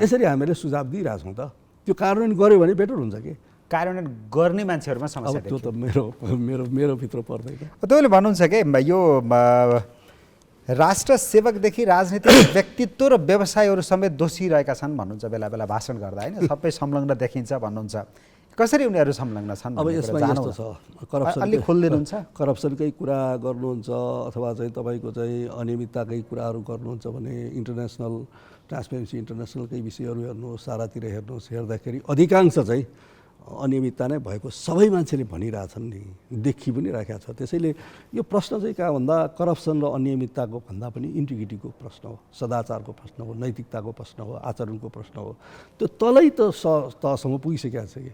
B: यसरी हामीले सुझाव दिइरहेछौँ त, त्यो कार्यान्वयन गऱ्यो भने बेटर हुन्छ कि।
A: कार्यान्वयन गर्ने मान्छेहरूमा समस्या
B: अब त्यो
A: देखियो।
B: त मेरो भित्र पर्दैन।
A: तपाईँले भन्नुहुन्छ कि यो राष्ट्र सेवकदेखि राजनीतिक व्यक्तित्व र व्यवसायहरू समेत दोषी रहेका छन् भन्नुहुन्छ बेला बेला भाषण गर्दा होइन, सबै संलग्न देखिन्छ भन्नुहुन्छ। कसरी उनीहरू संलग्न छन्?
B: अब यसमा यस्तो छ,
A: अलि खोलिदिनुहुन्छ।
B: करप्सनकै कुरा गर्नुहुन्छ अथवा चाहिँ तपाईँको चाहिँ अनियमितताकै कुराहरू गर्नुहुन्छ भने इन्टरनेसनल ट्रान्सपेरेन्सी इन्टरनेसनलकै विषयहरू हेर्नुहोस्, सारातिर हेर्नुहोस्, हेर्दाखेरि अधिकांश चाहिँ अनियमितता नै भएको सबै मान्छेले भनिरहेछन् नि, देखि पनि राखेको छ। त्यसैले यो प्रश्न चाहिँ कहाँ भन्दा करप्सन र अनियमितताको भन्दा पनि इन्टिग्रिटीको प्रश्न हो, सदाचारको प्रश्न हो, नैतिकताको प्रश्न हो, आचरणको प्रश्न हो। त्यो तलै तहसम्म पुगिसकेको छ कि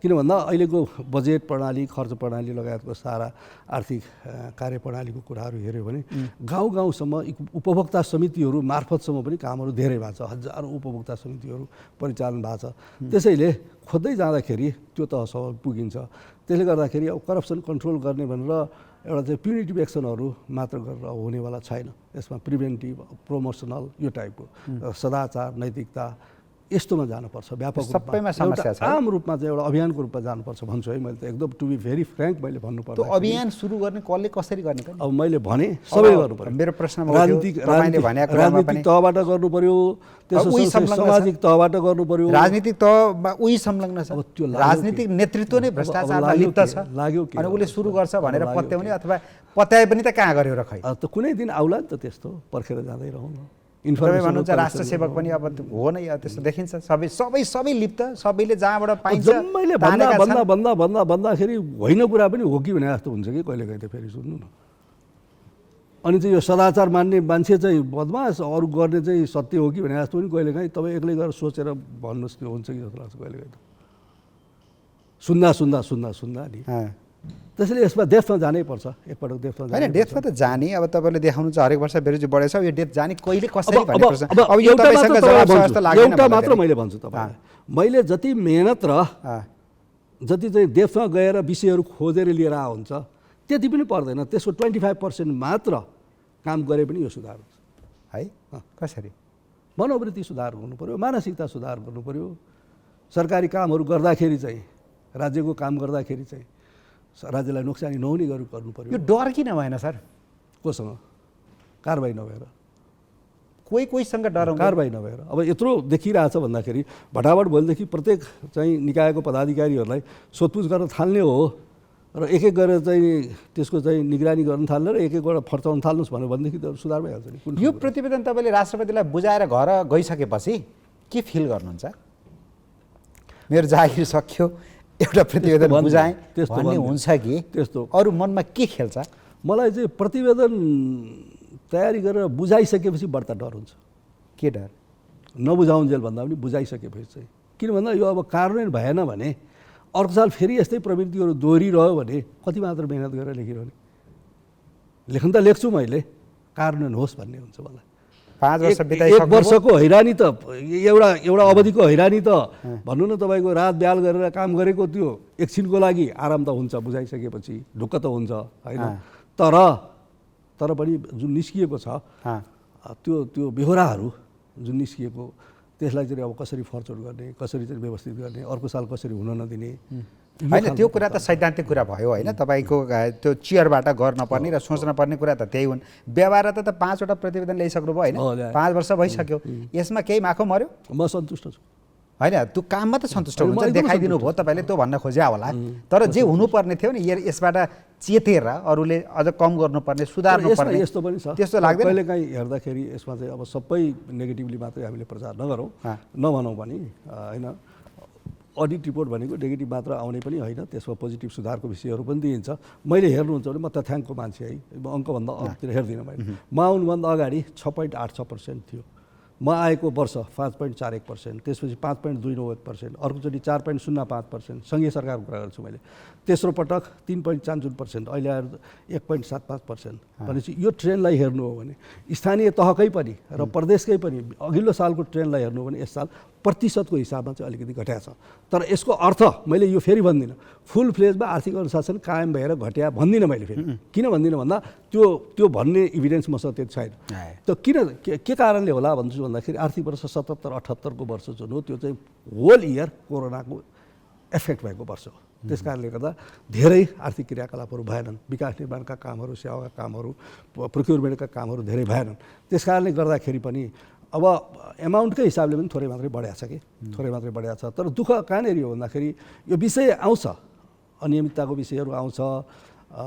B: किन भन्दा अहिलेको बजेट प्रणाली, खर्च प्रणाली लगायतको सारा आर्थिक कार्यप्रणालीको कुराहरू हेऱ्यो भने गाउँ गाउँसम्म उपभोक्ता समितिहरू मार्फतसम्म पनि कामहरू धेरै भएको छ। हजारौँ उपभोक्ता समितिहरू परिचालन भएको छ। त्यसैले खोज्दै जाँदाखेरि त्यो तहसम्म पुगिन्छ। त्यसले गर्दाखेरि अब करप्सन कन्ट्रोल गर्ने भनेर एउटा चाहिँ प्युनिटिभ एक्सनहरू मात्र गरेर हुनेवाला छैन। यसमा प्रिभेन्टिभ, प्रोमोसनल यो टाइपको सदाचार, नैतिकता यस्तोमा जानुपर्छ। व्यापक
A: सबैमा समस्या छ।
B: आम रूपमा चाहिँ एउटा अभियानको रूपमा जानुपर्छ भन्छु है मैले त, एकदम टु बी भेरी फ्र्याङ्क मैले भन्नुपर्छ।
A: त्यो अभियान सुरु गर्ने कसले कसरी गर्ने?
B: अब मैले भने सबै गर्नु पर्यो।
A: मेरो प्रश्नमा
B: राजनीतिक तहबाट गर्नु पर्यो, त्यसपछि सामाजिक तहबाट गर्नु पर्यो।
A: राजनीतिक तहमा उही संलग्न छ।
B: अब त्यो
A: राजनीतिक नेतृत्व नै भ्रष्टाचारमा लिप्त छ अनि उसले सुरु गर्छ भनेर पत्याउने अथवा पत्याए पनि त कहाँ गर्यो र खै?
B: त कुनै दिन आउला नि त त्यस्तो, पर्खेर जाँदै रहौँ न।
A: तपाईँ भन्नुहुन्छ राष्ट्र सेवक पनि अब हो नै, त्यस्तो देखिन्छ। सबै लिप्त, सबैले जहाँबाट पाइन्छ
B: जम्मैले भन्दाखेरि होइन कुरा पनि हो कि भने जस्तो हुन्छ कि कहिले कहिले। फेरि सुन्नु न, अनि चाहिँ यो सदाचार मान्ने मान्छे चाहिँ बदमास, अरू गर्ने चाहिँ सत्य हो कि भने जस्तो पनि कहिले काहीँ तपाईँ एक्लै गएर सोचेर भन्नुहोस् त्यो हुन्छ कि जस्तो लाग्छ कहिले कहिले। सुन्दा नि। त्यसैले यसमा डेथमा जानै पर्छ, एकपटक डेथमा
A: होइन। डेथमा त जाने, अब तपाईँले देखाउनुहुन्छ हरेक वर्ष बेरोजी बढेछ, यो डेथ जाने कहिले कसरी भन्ने प्रश्न। अब यो तपाईँसँग जवाब छ जस्तो लाग्दैन।
B: एउटा मात्र मैले भन्छु तपाईँलाई, मैले जति मेहनत र जति चाहिँ डेथमा गएर विषयहरू खोजेर लिएर हुन्छ त्यति पनि पर्दैन। त्यसको 25% मात्र काम गरे पनि यो सुधार हुन्छ
A: है। कसरी?
B: मनोवृत्ति सुधार गर्नु पर्यो, मानसिकता सुधार गर्नु पर्यो। सरकारी कामहरू गर्दाखेरि चाहिँ, राज्यको काम गर्दाखेरि चाहिँ राज्यलाई नोक्सानी नहुने गरी गर्नु पर्यो।
A: यो डर किन भएन सर?
B: कोसँग? कारबाही नभएर।
A: कोहीसँग डर?
B: कारबाही नभएर। अब यत्रो देखिरहेछ भन्दाखेरि भटाभट भोलिदेखि प्रत्येक चाहिँ निकायको पदाधिकारीहरूलाई सोधपुछ गर्न थाल्ने हो र एक एक गरेर चाहिँ त्यसको चाहिँ निगरानी गर्न थाल्ने र एक एकबाट फर्चाउन थाल्नुहोस् भनेदेखि त सुधार भइहाल्छ नि।
A: यो प्रतिवेदन तपाईँले राष्ट्रपतिलाई बुझाएर घर गइसकेपछि के फिल गर्नुहुन्छ? मेरो जागिर सक्यो, एउटा प्रतिवेदन बुझाएँ भन्ने हुन्छ कि
B: त्यस्तो
A: अरू मनमा के खेल्छ?
B: मलाई चाहिँ प्रतिवेदन तयारी गरेर बुझाइसकेपछि बढ्ता डर हुन्छ।
A: के डर?
B: नबुझाउन्जेल भन्दा पनि बुझाइसकेपछि चाहिँ, किन भन्दा यो अब कार्यान्वयन भएन भने अर्को साल फेरि यस्तै प्रवृत्तिहरू दोहोरिरह्यो भने कति मात्र मेहनत गरेर लेखिरहने। लेख्न त लेख्छु मैले, कार्यान्वयन होस् भन्ने हुन्छ मलाई।
A: 5 वर्ष
B: एक वर्षको हैरानी त एउटा अवधिको हैरानी त भन्नु न, तपाईँको रात बिहाल गरेर काम गरेको त्यो एकछिनको लागि आराम त हुन्छ, बुझाइसकेपछि ढुक्क त हुन्छ होइन। तर पनि जुन निस्किएको छ त्यो बेहोराहरू जुन निस्किएको त्यसलाई चाहिँ अब कसरी फर्चौट गर्ने, कसरी चाहिँ व्यवस्थित गर्ने, अर्को साल कसरी हुन नदिने।
A: होइन, त्यो कुरा त सैद्धान्तिक कुरा भयो होइन। तपाईँको त्यो चियरबाट गर्न पर्ने र सोच्न पर्ने कुरा त त्यही हुन्। व्यवहार त 5 वटा प्रतिवेदन ल्याइसक्नु भयो होइन, 5 वर्ष भइसक्यो। यसमा केही माखो मर्यो?
B: म सन्तुष्ट छु।
A: होइन, त्यो काममा त सन्तुष्ट हुन्छ, देखाइदिनु भयो तपाईँले, त्यो भन्न खोज्या होला। तर जे हुनुपर्ने थियो नि यसबाट चेतेर अरूले अझ कम गर्नुपर्ने, सुधार्नु पर्ने,
B: यस्तो पनि छ।
A: त्यस्तो लाग्दैन?
B: कहिले काहीँ हेर्दाखेरि यसमा चाहिँ अब सबै नेगेटिभली मात्रै हामीले प्रचार नभनौँ पनि होइन। अडिट रिपोर्ट भनेको नेगेटिभ मात्र आउने पनि होइन, त्यसमा पोजिटिभ सुधारको विषयहरू पनि दिइन्छ। मैले हेर्नुहुन्छ भने म तथ्याङ्कको मान्छे है, अङ्कभन्दा अरूतिर हेर्दिनँ मैले। म आउनुभन्दा अगाडि 6.86% थियो, म आएको वर्ष 5.41%, त्यसपछि 5.29%, अर्कोचोटि 4.05%, सङ्घीय सरकारको कुरा गर्छु मैले। तेस्रो पटक 3.43%, अहिले आएर 1.75%। भनेपछि यो ट्रेन्डलाई हेर्नु हो भने स्थानीय तहकै पनि र प्रदेशकै पनि अघिल्लो सालको ट्रेन्डलाई हेर्नु हो भने यस साल प्रतिशतको हिसाबमा चाहिँ अलिकति घट्या छ। तर यसको अर्थ मैले यो फेरि भन्दिनँ फुल फ्लेजमा आर्थिक अनुशासन कायम भएर घट्या भन्दिनँ मैले फेरि। किन भन्दिनँ भन्दा त्यो भन्ने इभिडेन्स मसँग त्यो छैन। त के कारणले होला भन्छु भन्दाखेरि आर्थिक वर्ष 77-78 को वर्ष जुन हो त्यो चाहिँ होल इयर कोरोनाको एफेक्ट भएको वर्ष हो। त्यस कारणले गर्दा धेरै आर्थिक क्रियाकलापहरू भएनन्, विकास निर्माणका कामहरू, सेवाका कामहरू, प्रोक्युरमेन्टका कामहरू धेरै भएनन्। त्यस कारणले गर्दाखेरि पनि अब एमाउन्टकै हिसाबले पनि थोरै मात्रै बढेको छ कि थोरै मात्रै बढेको छ। तर दुःख कहाँनिर हो भन्दाखेरि यो विषय आउँछ, अनियमितताको विषयहरू आउँछ,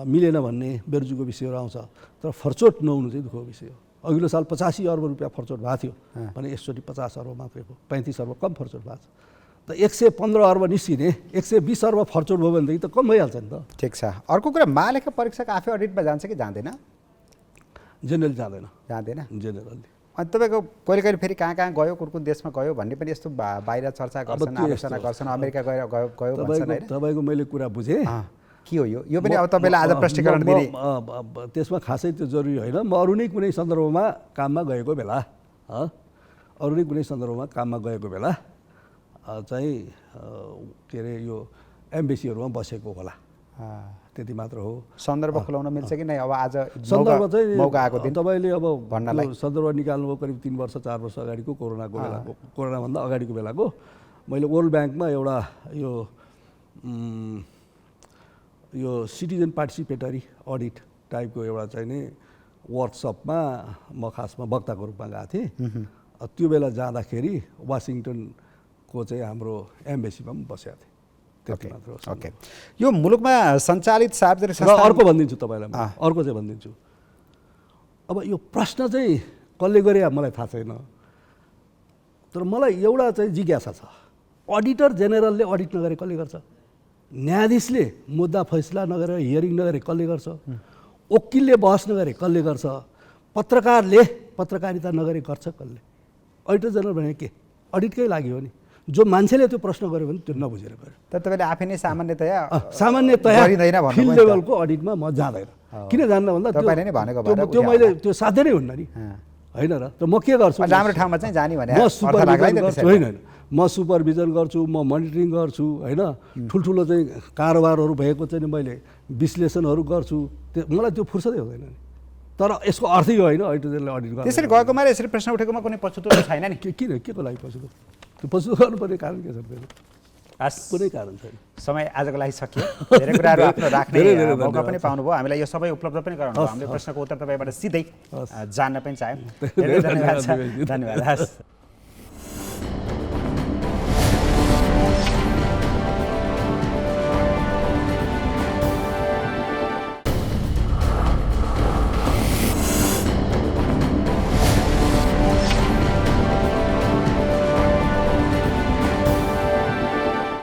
B: मिलेन भन्ने बेरुजुको विषयहरू आउँछ, तर फर्चोट नहुनु चाहिँ दुःखको विषय हो। अघिल्लो साल 85 अर्ब रुपियाँ फर्चोट भएको थियो भने यसचोटि 50 अर्ब मात्रै हो, 35 अर्ब कम फर्चोट भएको छ। त 115 अर्ब निस्किने 120 अर्ब फर्चोट भयो भनेदेखि त कम भइहाल्छ नि त।
A: ठिक छ। अर्को कुरा, महालेखा परीक्षक आफै अडिटमा जान्छ कि जाँदैन?
B: जेनरली जाँदैन,
A: जाँदैन।
B: जेनरली।
A: अनि तपाईँको कहिले कहिले फेरि कहाँ कहाँ गयो, कुन कुन देशमा गयो भन्ने पनि यस्तो बाहिर चर्चा गर्छन्, आलोचना गर्छन्, अमेरिका गयो भन्छन् होइन?
B: तपाईँको मैले कुरा बुझेँ।
A: के हो यो? यो पनि अब तपाईँलाई आज प्रष्टीकरण दिने?
B: त्यसमा खासै त्यो जरुरी होइन। म अरू नै कुनै सन्दर्भमा काममा गएको बेला अरू नै कुनै सन्दर्भमा काममा गएको बेला चाहिँ के अरे यो एम्बेसीहरूमा बसेको होला, त्यति मात्र हो।
A: सन्दर्भ खुलाउन मिल्छ कि नै? अब आज
B: सन्दर्भ चाहिँ
A: मौका आएको दिन
B: तपाईँले अब
A: भन्नलाई
B: सन्दर्भ निकाल्नुभयो करिब 3 वर्ष 4 वर्ष अगाडिको कोरोनाको बेलाको, कोरोनाभन्दा अगाडिको बेलाको। मैले वर्ल्ड ब्याङ्कमा एउटा यो सिटिजन पार्टिसिपेटरी अडिट टाइपको एउटा चाहिँ नि वर्कसपमा म खासमा वक्ताको रूपमा गएको थिएँ। त्यो बेला जाँदाखेरि वासिङटनको चाहिँ हाम्रो एम्बेसीमा पनि बसेको थिएँ। त्यति मात्र हो।
A: ओके। यो मुलुकमा सञ्चालित सार्वजनिक
B: र अर्को भनिदिन्छु तपाईँलाई, अर्को चाहिँ भनिदिन्छु। अब यो प्रश्न चाहिँ कसले गरे मलाई थाहा छैन, तर मलाई एउटा चाहिँ जिज्ञासा छ। अडिटर जेनरलले अडिट नगरे कसले गर्छ? न्यायाधीशले मुद्दा फैसला नगरेर हियरिङ नगरे कसले गर्छ? वकिलले बहस नगरे कसले गर्छ? पत्रकारले पत्रकारिता नगरे गर्छ कसले? अडिटर जेनरल भने के अडिटकै लागि हो नि। जो मान्छेले त्यो प्रश्न गर्यो भने त्यो नबुझेर गर्यो।
A: तर तपाईँले आफै नै सामान्यतया
B: सामान्यतया फिल्ड लेभलको अडिटमा म जाँदैन। किन जान्न भन्दा
A: तपाईँले नै भनेको
B: त्यो मैले त्यो साध्य नै हुन्न नि, होइन र? त म के गर्छु?
A: राम्रो ठाउँमा चाहिँ जाने भने
B: म सुपरभिजन गर्छु, होइन म सुपरभिजन गर्छु, म मोनिटरिङ गर्छु, होइन ठुल्ठुलो चाहिँ कारोबारहरू भएको चाहिँ मैले विश्लेषणहरू गर्छु। मलाई त्यो फुर्सदै हुँदैन नि। तर यसको अर्थ यो होइन अडिटर जेनरलले अडिट गर्छ।
A: त्यसरी गएको मारे यसरी प्रश्न उठेकोमा कुनै पछुतो छैन नि?
B: किन के को लागि पछुतो? त्यो पछुतो गर्नुपर्ने कारण के छ? कुनै कारण छैन।
A: समय आजको लागि सकियो। धेरै कुराहरू आफ्नो राख्ने मौका पनि पाउनुभयो, हामीलाई यो सबै उपलब्ध पनि गराउनुभयो। हामीले प्रश्नको उत्तर तपाईँबाट सिधै जान्न पनि चाह्यौँ। धेरै धन्यवाद छ। धन्यवाद।